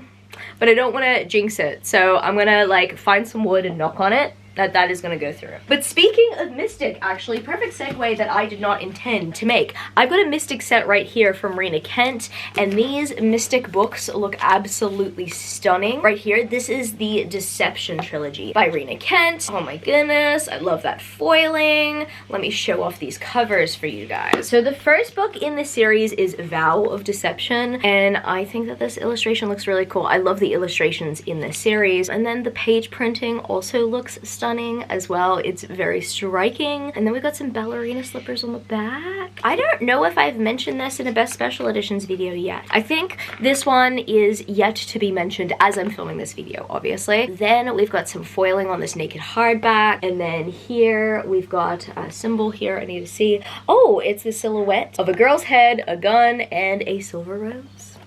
but I don't want to jinx it, so I'm gonna like find some wood and knock on it. That is gonna go through. But speaking of Mystic, actually, perfect segue that I did not intend to make. I've got a Mystic set right here from Rina Kent, and these Mystic books look absolutely stunning. Right here, this is the Deception trilogy by Rina Kent. Oh my goodness, I love that foiling. Let me show off these covers for you guys. So the first book in the series is Vow of Deception, and I think that this illustration looks really cool. I love the illustrations in this series, and then the page printing also looks stunning as well. It's very striking. And then we got some ballerina slippers on the back. I don't know if I've mentioned this in a best special editions video yet. I think this one is yet to be mentioned as I'm filming this video, obviously. Then we've got some foiling on this naked hardback, and then here we've got a symbol here I need to see. Oh, it's the silhouette of a girl's head, a gun, and a silver rose.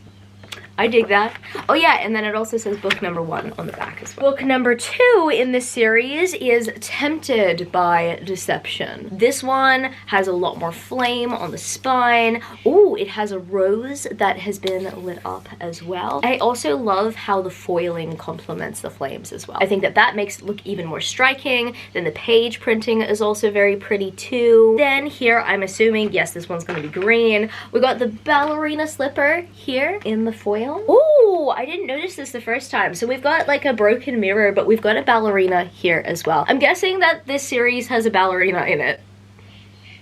I dig that. Oh yeah, and then it also says book number 1 on the back as well. Book number 2 in this series is Tempted by Deception. This one has a lot more flame on the spine. Oh, it has a rose that has been lit up as well. I also love how the foiling complements the flames as well. I think that that makes it look even more striking. Then the page printing is also very pretty too. Then here, I'm assuming, yes, this one's gonna be green. We got the ballerina slipper here in the foil. Oh, I didn't notice this the first time. So we've got like a broken mirror, but we've got a ballerina here as well. I'm guessing that this series has a ballerina in it.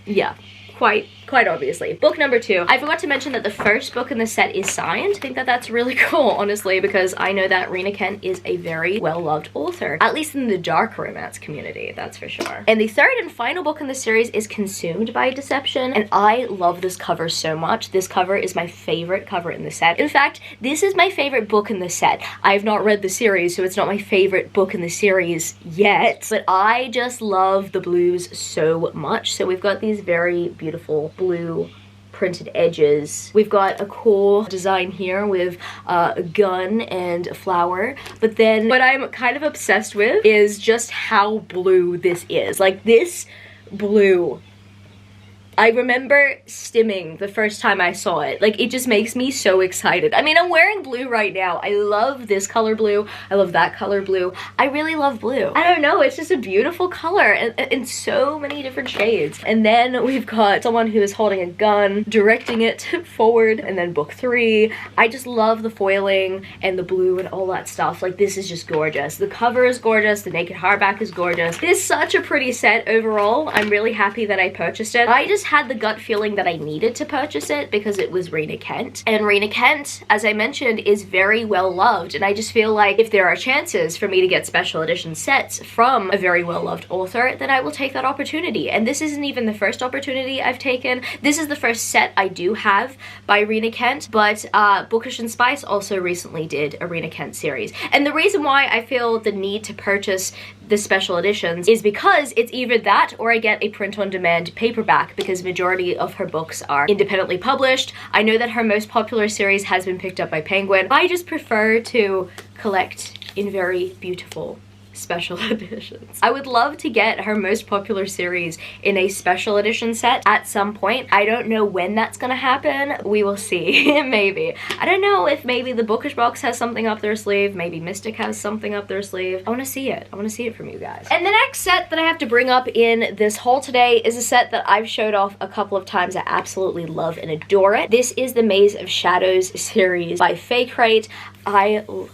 Yeah, quite obviously. Book number 2. I forgot to mention that the first book in the set is signed. I think that that's really cool, honestly, because I know that Rina Kent is a very well-loved author, at least in the dark romance community, that's for sure. And the third and final book in the series is Consumed by Deception, and I love this cover so much. This cover is my favorite cover in the set. In fact, this is my favorite book in the set. I've not read the series, so it's not my favorite book in the series yet, but I just love the blues so much. So we've got these very beautiful blue printed edges. We've got a cool design here with a gun and a flower, but then what I'm kind of obsessed with is just how blue this is. Like, this blue, I remember stimming the first time I saw it. Like, it just makes me so excited. I mean, I'm wearing blue right now. I love this color blue. I love that color blue. I really love blue. I don't know, it's just a beautiful color in so many different shades. And then we've got someone who is holding a gun, directing it forward, and then book 3. I just love the foiling and the blue and all that stuff. Like, this is just gorgeous. The cover is gorgeous. The naked hardback is gorgeous. It is such a pretty set overall. I'm really happy that I purchased it. I just had the gut feeling that I needed to purchase it because it was Rina Kent. And Rina Kent, as I mentioned, is very well loved. And I just feel like if there are chances for me to get special edition sets from a very well loved author, then I will take that opportunity. And this isn't even the first opportunity I've taken. This is the first set I do have by Rina Kent, but Bookish and Spice also recently did a Rina Kent series. And the reason why I feel the need to purchase the special editions is because it's either that or I get a print-on-demand paperback, because majority of her books are independently published. I know that her most popular series has been picked up by Penguin. I just prefer to collect in very beautiful special editions. I would love to get her most popular series in a special edition set at some point. I don't know when that's gonna happen. We will see. Maybe. I don't know if maybe the Bookish Box has something up their sleeve. Maybe Mystic has something up their sleeve. I want to see it. I want to see it from you guys. And the next set that I have to bring up in this haul today is a set that I've showed off a couple of times. I absolutely love and adore it. This is the Maze of Shadows series by Faecrate. I love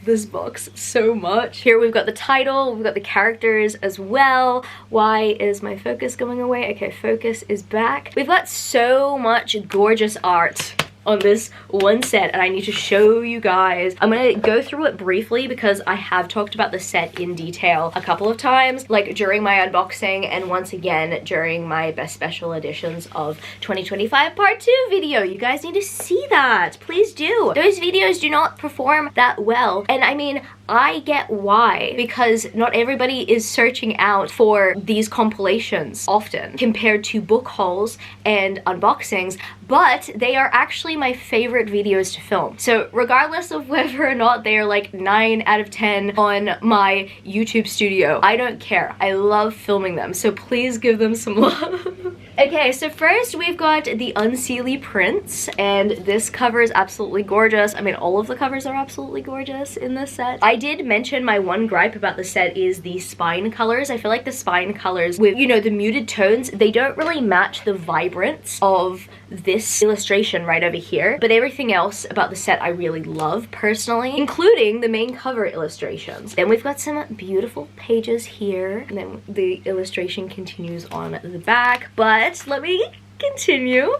this box so much. Here we've got the title, we've got the characters as well. Why is my focus going away? Okay, focus is back. We've got so much gorgeous art on this one set, and I need to show you guys. I'm gonna go through it briefly because I have talked about the set in detail a couple of times, like during my unboxing and once again during my best special editions of 2025 part 2 video. You guys need to see that, please do. Those videos do not perform that well, and I mean, I get why, because not everybody is searching out for these compilations often compared to book hauls and unboxings, but they are actually my favorite videos to film. So regardless of whether or not they are like 9 out of 10 on my YouTube studio, I don't care. I love filming them, so please give them some love. Okay, so first we've got the Unseelie Prince, and this cover is absolutely gorgeous. I mean, all of the covers are absolutely gorgeous in this set. I did mention my one gripe about the set is the spine colors. I feel like the spine colors with, you know, the muted tones, they don't really match the vibrance of this illustration right over here, but everything else about the set I really love personally, including the main cover illustrations. Then we've got some beautiful pages here, and then the illustration continues on the back, but let me continue.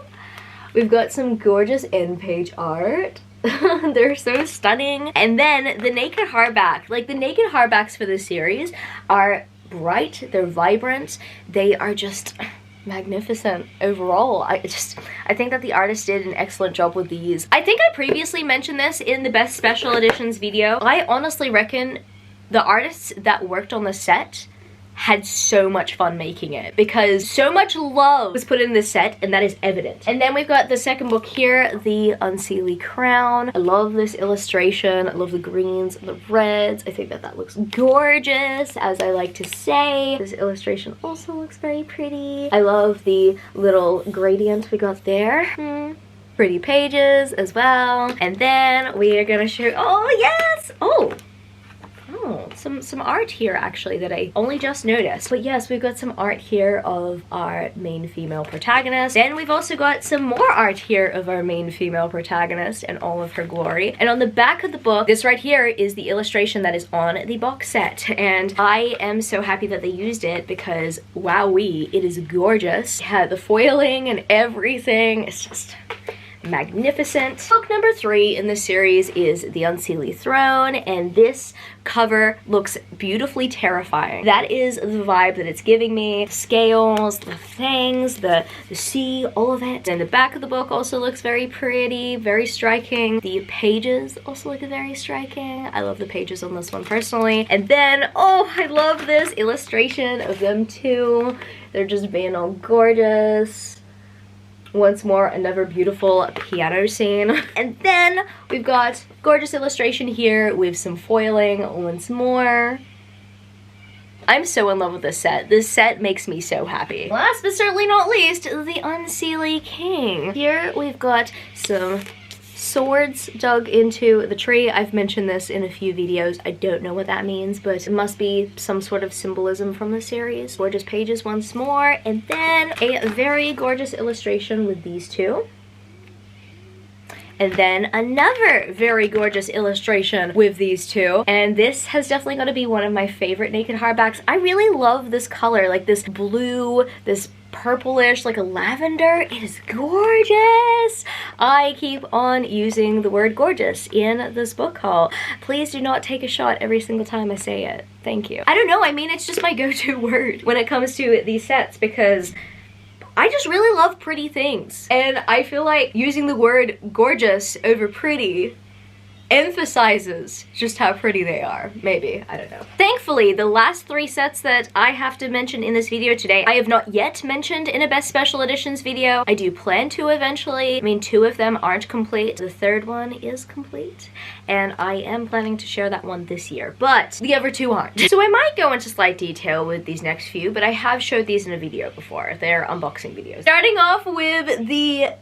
We've got some gorgeous end page art. They're so stunning. And then the naked hardback. Like, the naked hardbacks for this series are bright, they're vibrant, they are just magnificent overall. I think that the artist did an excellent job with these. I think I previously mentioned this in the best special editions video. I honestly reckon the artists that worked on the set had so much fun making it because so much love was put in this set, and that is evident. And then we've got the second book here, The Unseelie Crown. I love this illustration. I love the greens and the reds. I think that that looks gorgeous, as I like to say. This illustration also looks very pretty. I love the little gradient we got there. Pretty pages as well. And then we are gonna show, oh yes! Oh, some art here actually that I only just noticed. But yes, we've got some art here of our main female protagonist. Then we've also got some more art here of our main female protagonist and all of her glory. And on the back of the book, this right here is the illustration that is on the box set. And I am so happy that they used it because wowee, it is gorgeous. It had the foiling and everything. It's just magnificent. Book number 3 in this series is The Unseelie Throne, and this cover looks beautifully terrifying. That is the vibe that it's giving me. The scales, the things, the sea, all of it. And the back of the book also looks very pretty, very striking. The pages also look very striking. I love the pages on this one personally. And then, oh, I love this illustration of them too. They're just being all gorgeous. Once more, another beautiful piano scene. And then we've got gorgeous illustration here with some foiling once more. I'm so in love with this set. This set makes me so happy. Last but certainly not least, The Unseelie King. Here we've got some swords dug into the tree. I've mentioned this in a few videos. I don't know what that means, but it must be some sort of symbolism from the series. Gorgeous pages once more, and then a very gorgeous illustration with these two. And then another very gorgeous illustration with these two. And this has definitely got to be one of my favorite naked hardbacks. I really love this color, like this blue, this purplish, like a lavender. It is gorgeous. I keep on using the word gorgeous in this book haul. Please do not take a shot every single time I say it. Thank you. I don't know, I mean, it's just my go-to word when it comes to these sets because I just really love pretty things. And I feel like using the word gorgeous over pretty emphasizes just how pretty they are. Maybe, I don't know. Thankfully, the last 3 sets that I have to mention in this video today, I have not yet mentioned in a best special editions video. I do plan to eventually. I mean, 2 of them aren't complete. The 3rd one is complete, and I am planning to share that one this year, but the other 2 aren't. So I might go into slight detail with these next few, but I have showed these in a video before. They're unboxing videos. Starting off with the,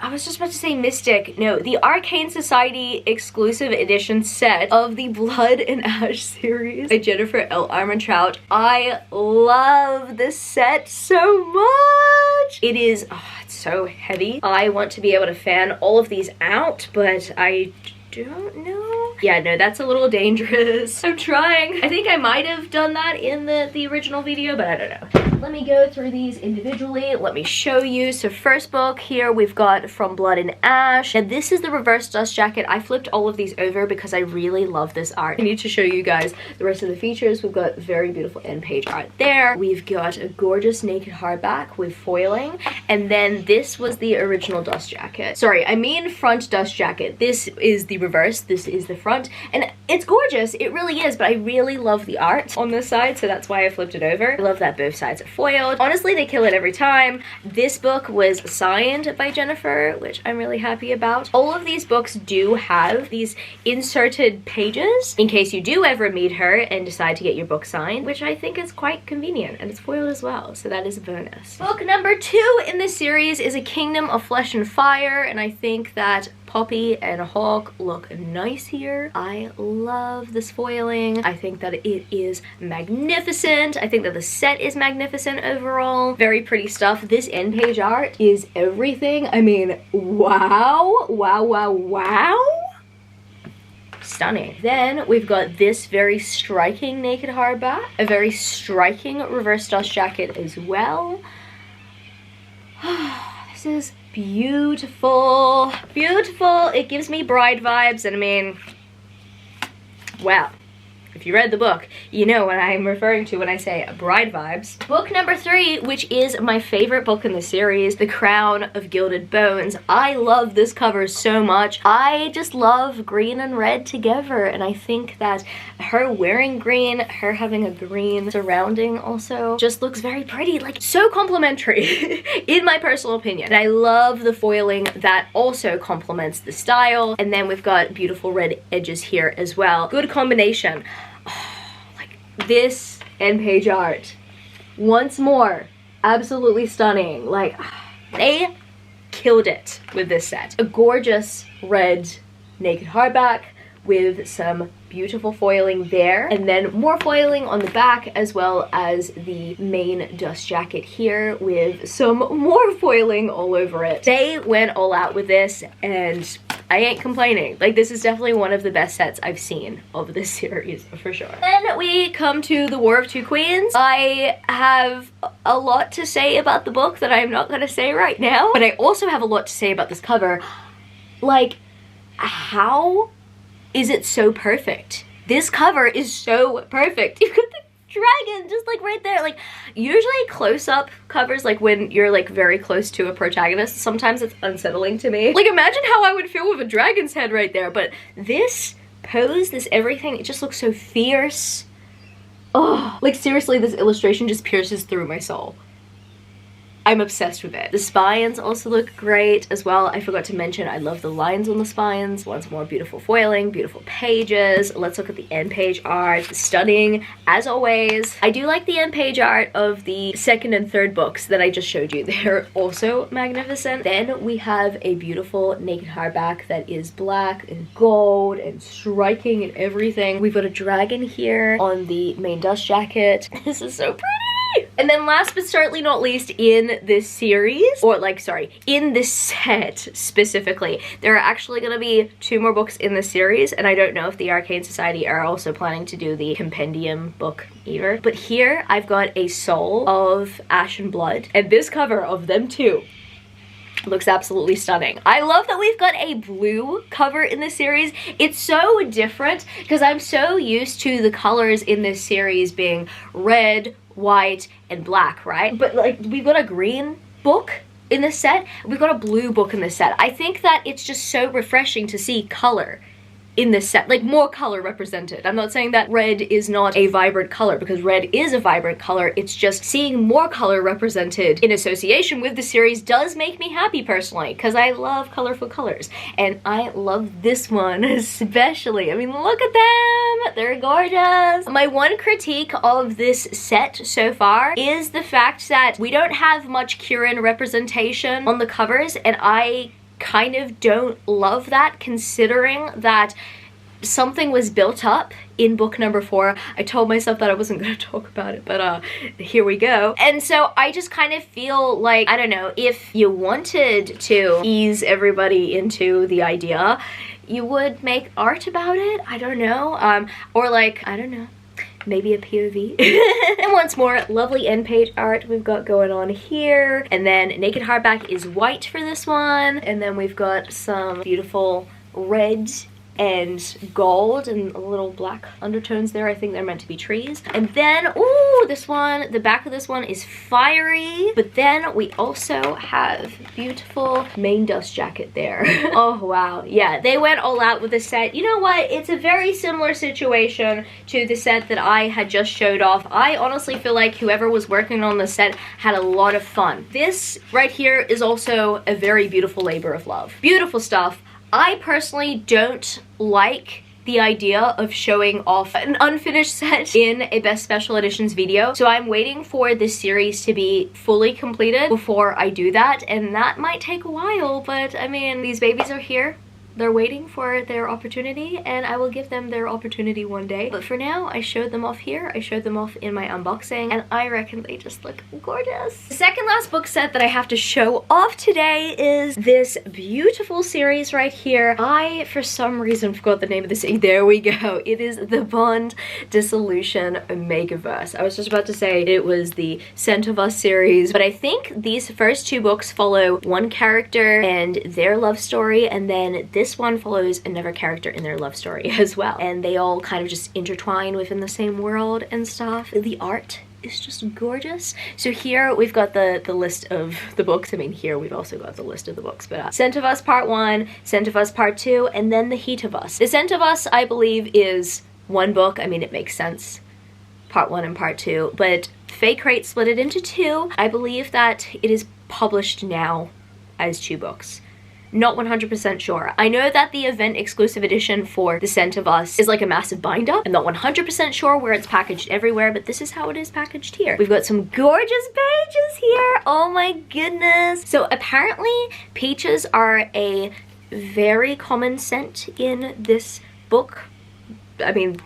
I was just about to say Mystic. No, the Arcane Society exclusive edition set of the Blood and Ash series by Jennifer L. Armentrout. I love this set so much. It is, oh, it's so heavy. I want to be able to fan all of these out, but I don't know. Yeah, no, that's a little dangerous. I'm trying. I think I might have done that in the original video, but I don't know. Let me go through these individually. Let me show you. So first book here we've got From Blood and Ash. And this is the reverse dust jacket. I flipped all of these over because I really love this art. I need to show you guys the rest of the features. We've got very beautiful end page art there. We've got a gorgeous naked hardback with foiling. And then this was the original dust jacket. Sorry, I mean front dust jacket. This is the reverse. This is the front. And it's gorgeous. It really is. But I really love the art on this side. So that's why I flipped it over. I love that both sides are foiled. Honestly, they kill it every time. This book was signed by Jennifer, which I'm really happy about. All of these books do have these inserted pages in case you do ever meet her and decide to get your book signed, which I think is quite convenient, and it's foiled as well, so that is a bonus. Book number 2 in this series is A Kingdom of Flesh and Fire, and I think that Poppy and Hawk look nice here. I love this foiling. I think that it is magnificent. I think that the set is magnificent overall. Very pretty stuff. This end page art is everything. I mean, wow, wow, wow, wow. Stunning. Then we've got this very striking naked hardback, a very striking reverse dust jacket as well. This is beautiful. Beautiful. It gives me bride vibes, and I mean, wow. if you read the book, you know what I'm referring to when I say bride vibes. Book number 3, which is my favorite book in the series, The Crown of Gilded Bones. I love this cover so much. I just love green and red together, and I think that her wearing green, her having a green surrounding also, just looks very pretty, like so complimentary in my personal opinion. And I love the foiling that also complements the style, and then we've got beautiful red edges here as well. Good combination. Oh, like this end page art, once more, absolutely stunning. Like, they killed it with this set. A gorgeous red naked hardback with some beautiful foiling there, and then more foiling on the back, as well as the main dust jacket here with some more foiling all over it. They went all out with this, and I ain't complaining. Like, this is definitely one of the best sets I've seen of this series, for sure. Then we come to the War of Two Queens. I have a lot to say about the book that I'm not gonna say right now, but I also have a lot to say about this cover. Like, how is it so perfect? This cover is so perfect. You've got the dragon just like right there. Like, usually close-up covers, like when you're like very close to a protagonist, sometimes it's unsettling to me. Like, imagine how I would feel with a dragon's head right there. But this pose, this everything, it just looks so fierce. Oh, like seriously, this illustration just pierces through my soul. I'm obsessed with it. The spines also look great as well. I forgot to mention, I love the lines on the spines. Once more, beautiful foiling, beautiful pages. Let's look at the end page art. Stunning, as always. I do like the end page art of the second and third books that I just showed you. They're also magnificent. Then we have a beautiful naked hardback that is black and gold and striking and everything. We've got a dragon here on the main dust jacket. This is so pretty. And then last but certainly not least in this series, or like, sorry, in this set specifically, there are actually gonna be 2 more books in this series, and I don't know if the Arcane Society are also planning to do the compendium book either. But here I've got a Soul of Ash and Blood, and this cover of them too looks absolutely stunning. I love that we've got a blue cover in this series. It's so different because I'm so used to the colors in this series being red, white, and black, right? But like, we've got a green book in this set, we've got a blue book in this set. I think that it's just so refreshing to see color in this set, like more color represented. I'm not saying that red is not a vibrant color, because red is a vibrant color. It's just seeing more color represented in association with the series does make me happy personally, because I love colorful colors. And I love this one especially. I mean, look at them. They're gorgeous. My one critique of this set so far is the fact that we don't have much Kieran representation on the covers, and I kind of don't love that, considering that something was built up in book number 4. I told myself that I wasn't going to talk about it, but here we go. And so I just kind of feel like, I don't know, if you wanted to ease everybody into the idea, you would make art about it. I don't know, or like, I don't know, maybe a POV. And once more, lovely end page art we've got going on here. And then naked hardback is white for this one. And then we've got some beautiful red and gold and little black undertones there. I think they're meant to be trees. And then, ooh, this one, the back of this one is fiery. But then we also have beautiful main dust jacket there. Oh, wow. Yeah, they went all out with the set. You know what? It's a very similar situation to the set that I had just showed off. I honestly feel like whoever was working on the set had a lot of fun. This right here is also a very beautiful labor of love. Beautiful stuff. I personally don't like the idea of showing off an unfinished set in a best special editions video, so I'm waiting for this series to be fully completed before I do that, and that might take a while, but I mean, these babies are here. They're waiting for their opportunity, and I will give them their opportunity one day. But for now, I showed them off here. I showed them off in my unboxing, and I reckon they just look gorgeous. The second last book set that I have to show off today is this beautiful series right here. I, for some reason, forgot the name of this. There we go. It is the Bond Dissolution Omegaverse. I was just about to say it was the Scent of Us series, but I think these first 2 books follow one character and their love story, and then this this one follows another character in their love story as well, and they all kind of just intertwine within the same world and stuff. The art is just gorgeous. So here we've got the list of the books. I mean, here we've also got the list of the books, but Scent of Us Part 1, Scent of Us Part 2, and then The Heat of Us. The Scent of Us, I believe, is one book. I mean, it makes sense. Part 1 and Part 2, but Faecrate split it into 2. I believe that it is published now as 2 books. Not 100% sure. I know that the event exclusive edition for The Scent of Us is like a massive binder. I'm not 100% sure where it's packaged everywhere, but this is how it is packaged here. We've got some gorgeous pages here. Oh my goodness. So apparently peaches are a very common scent in this book. I mean,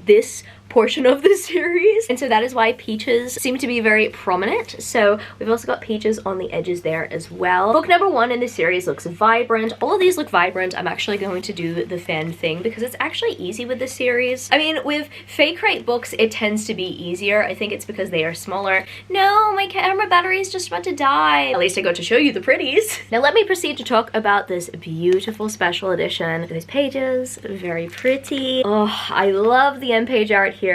this portion of the series, and so that is why peaches seem to be very prominent. So we've also got peaches on the edges there as well. Book number 1 in the series looks vibrant. All of these look vibrant. I'm actually going to do the fan thing because it's actually easy with the series. I mean, with Faecrate books it tends to be easier. I think it's because they are smaller. No, my camera battery is just about to die. At least I got to show you the pretties. Now let me proceed to talk about this beautiful special edition. Those pages, very pretty. Oh, I love the end page art here.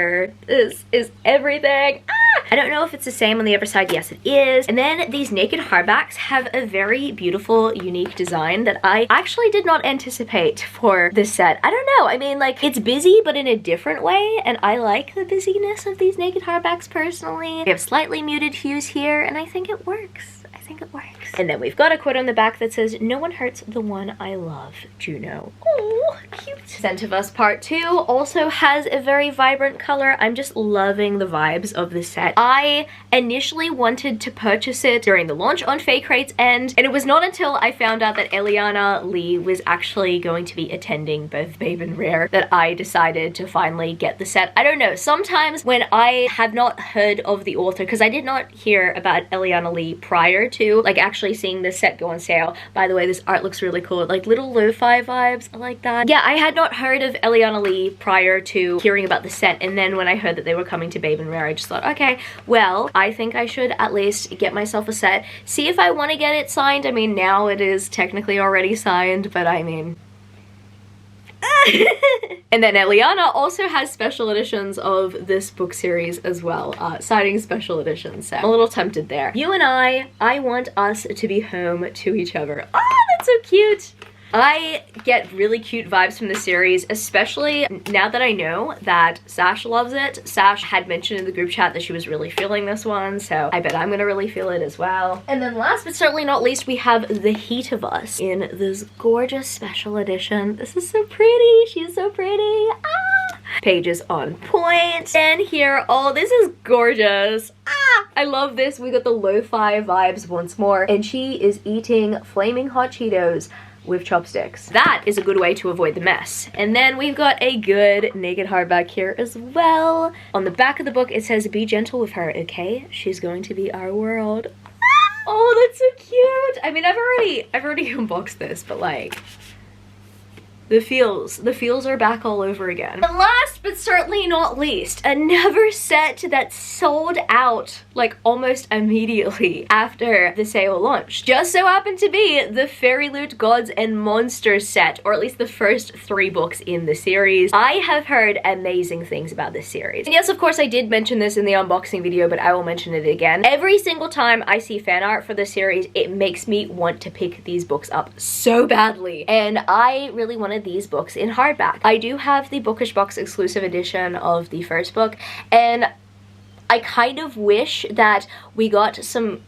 This is everything. I don't know if it's the same on the other side. Yes, it is. And then these naked hardbacks have a very beautiful, unique design that I actually did not anticipate for this set. I don't know. I mean, like, it's busy, but in a different way, and I like the busyness of these naked hardbacks personally. We have slightly muted hues here, and I think it works. I think it works. And then we've got a quote on the back that says, "No one hurts the one I love, Juno." Oh, cute. Scent of Us Part 2 also has a very vibrant color. I'm just loving the vibes of this set. I initially wanted to purchase it during the launch on Faecrate's end, and it was not until I found out that Eliana Lee was actually going to be attending both Babe and Rare that I decided to finally get the set. I don't know, sometimes when I have not heard of the author, because I did not hear about Eliana Lee prior to like actually seeing this set go on sale. By the way, this art looks really cool, like little lo-fi vibes. I like that. Yeah, I had not heard of Eliana Lee prior to hearing about the set, and then when I heard that they were coming to Babe and Rare, I just thought, okay, well, I think I should at least get myself a set, see if I want to get it signed. I mean, now it is technically already signed, but I mean... And then Eliana also has special editions of this book series as well, signing special editions, so I'm a little tempted there. You and I want us to be home to each other. Oh, that's so cute! I get really cute vibes from the series, especially now that I know that Sash loves it. Sash had mentioned in the group chat that she was really feeling this one, so I bet I'm gonna really feel it as well. And then last but certainly not least, we have The Heat of Us in this gorgeous special edition. This is so pretty. She's so pretty. Ah! Pages on point. And here, oh, this is gorgeous. Ah! I love this. We got the lo-fi vibes once more, and she is eating flaming hot Cheetos with chopsticks. That is a good way to avoid the mess. And then we've got a good naked hardback here as well. On the back of the book it says, "Be gentle with her, okay? She's going to be our world." Oh, that's so cute. I mean, I've already unboxed this, but like, the feels are back all over again. And last but certainly not least, another set that sold out like almost immediately after the sale launched. Just so happened to be the Fairyloot Gods and Monsters set, or at least the first 3 books in the series. I have heard amazing things about this series. And yes, of course I did mention this in the unboxing video, but I will mention it again. Every single time I see fan art for this series, it makes me want to pick these books up so badly. And I really wanted these books in hardback. I do have the Bookish Box exclusive edition of the first book, and I kind of wish that we got some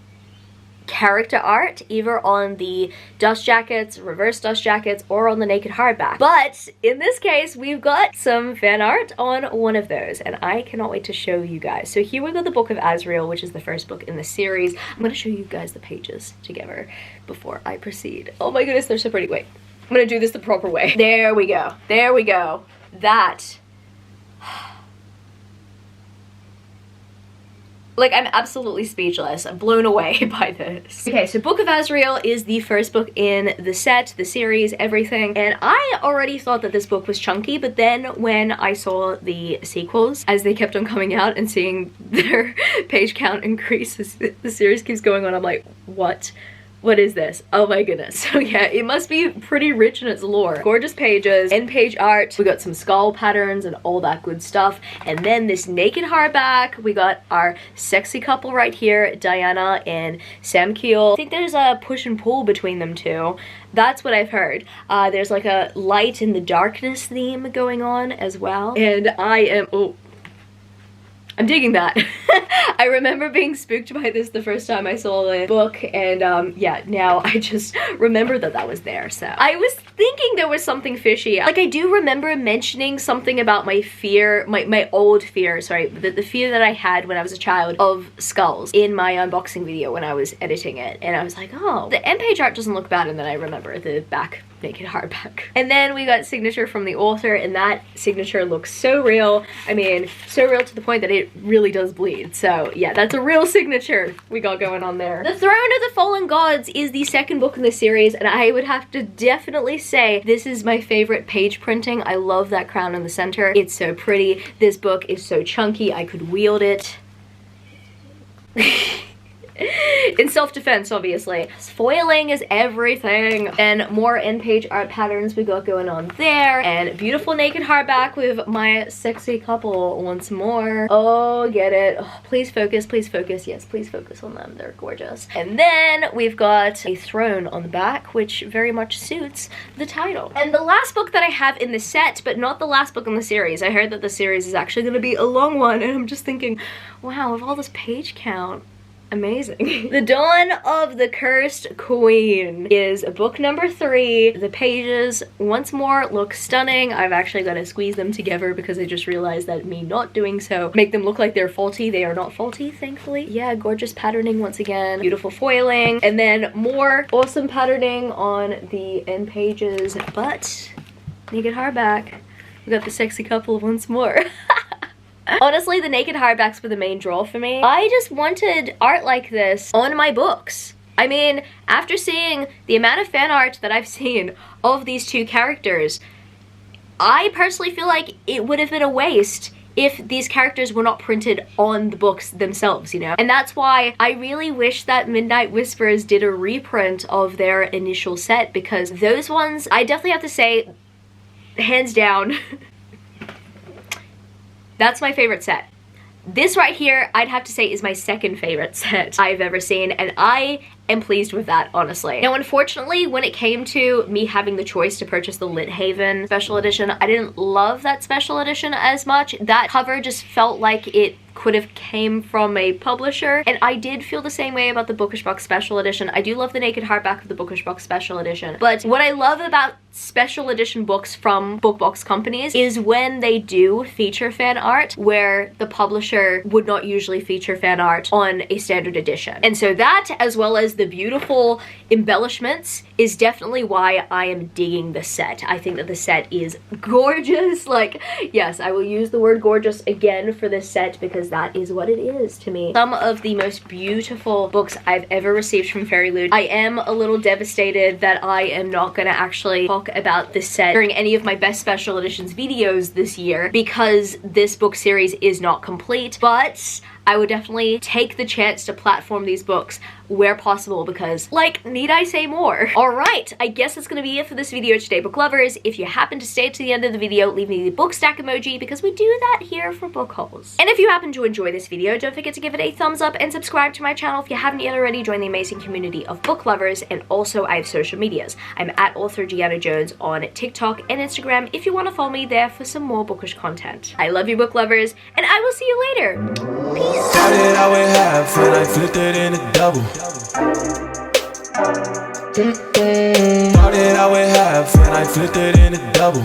character art either on the dust jackets, reverse dust jackets, or on the naked hardback. But in this case, we've got some fan art on one of those, and I cannot wait to show you guys. So here we got the Book of Azrael, which is the first book in the series. I'm going to show you guys the pages together before I proceed. Oh my goodness, they're so pretty. Wait. I'm gonna do this the proper way. There we go. There we go. That. Like, I'm absolutely speechless. I'm blown away by this. Okay, so Book of Azrael is the first book in the set, the series, everything. And I already thought that this book was chunky, but then when I saw the sequels, as they kept on coming out and seeing their page count increase as the series keeps going on, I'm like, what What is this? Oh my goodness. So yeah, it must be pretty rich in its lore. Gorgeous pages, end page art, we got some skull patterns and all that good stuff. And then this naked hardback, we got our sexy couple right here, Diana and Sam Keel. I think there's a push and pull between them two. That's what I've heard. There's like a light in the darkness theme going on as well. And I'm digging that. I remember being spooked by this the first time I saw the book, and yeah, now I just remember that that was there. So I was thinking there was something fishy. Like, I do remember mentioning something about my fear, my old fear, sorry, the fear that I had when I was a child of skulls in my unboxing video when I was editing it. And I was like, oh, the end page art doesn't look bad, and then I remember the back naked hardback. And then we got signature from the author, and that signature looks so real. I mean, so real to the point that it really does bleed. So yeah, that's a real signature we got going on there. The Throne of the Fallen Gods is the second book in the series, and I would have to definitely say this is my favorite page printing. I love that crown in the center. It's so pretty. This book is so chunky, I could wield it. In self-defense, obviously. Foiling is everything. And more end page art patterns we got going on there. And beautiful naked hardback with my sexy couple once more. Oh, get it. Oh, please focus, please focus. Yes, please focus on them. They're gorgeous. And then we've got a throne on the back, which very much suits the title. And the last book that I have in the set, but not the last book in the series. I heard that the series is actually going to be a long one, and I'm just thinking, wow, with all this page count, amazing. The Dawn of the Cursed Queen is book number 3. The pages, once more, look stunning. I've actually got to squeeze them together because I just realized that me not doing so make them look like they're faulty. They are not faulty, thankfully. Yeah, gorgeous patterning once again. Beautiful foiling. And then more awesome patterning on the end pages. But, naked hardback. We got the sexy couple once more. Honestly, the naked hardbacks were the main draw for me. I just wanted art like this on my books. I mean, after seeing the amount of fan art that I've seen of these two characters, I personally feel like it would have been a waste if these characters were not printed on the books themselves, you know? And that's why I really wish that Midnight Whispers did a reprint of their initial set, because those ones, I definitely have to say, hands down, that's my favorite set. This right here, I'd have to say, is my second favorite set I've ever seen, and I am pleased with that, honestly. Now, unfortunately, when it came to me having the choice to purchase the Lit Haven special edition, I didn't love that special edition as much. That cover just felt like it could have came from a publisher, and I did feel the same way about the Bookish Box special edition. I do love the naked hardback of the Bookish Box special edition, but what I love about special edition books from book box companies is when they do feature fan art where the publisher would not usually feature fan art on a standard edition. And so that, as well as the beautiful embellishments, is definitely why I am digging the set. I think that the set is gorgeous. Like, yes, I will use the word gorgeous again for this set because that is what it is to me. Some of the most beautiful books I've ever received from Fairyloot. I am a little devastated that I am not gonna actually talk about this set during any of my best special editions videos this year because this book series is not complete, but I would definitely take the chance to platform these books where possible because, like, need I say more? Alright, I guess that's gonna be it for this video today, book lovers. If you happen to stay to the end of the video, leave me the book stack emoji because we do that here for book hauls. And if you happen to enjoy this video, don't forget to give it a thumbs up and subscribe to my channel if you haven't yet already. Join the amazing community of book lovers, and also I have social medias. I'm at author Gianna Jones on TikTok and Instagram if you want to follow me there for some more bookish content. I love you, book lovers, and I will see you later. Peace. Started out with half and I flipped it in a double. Started out with half and I flipped it in a double.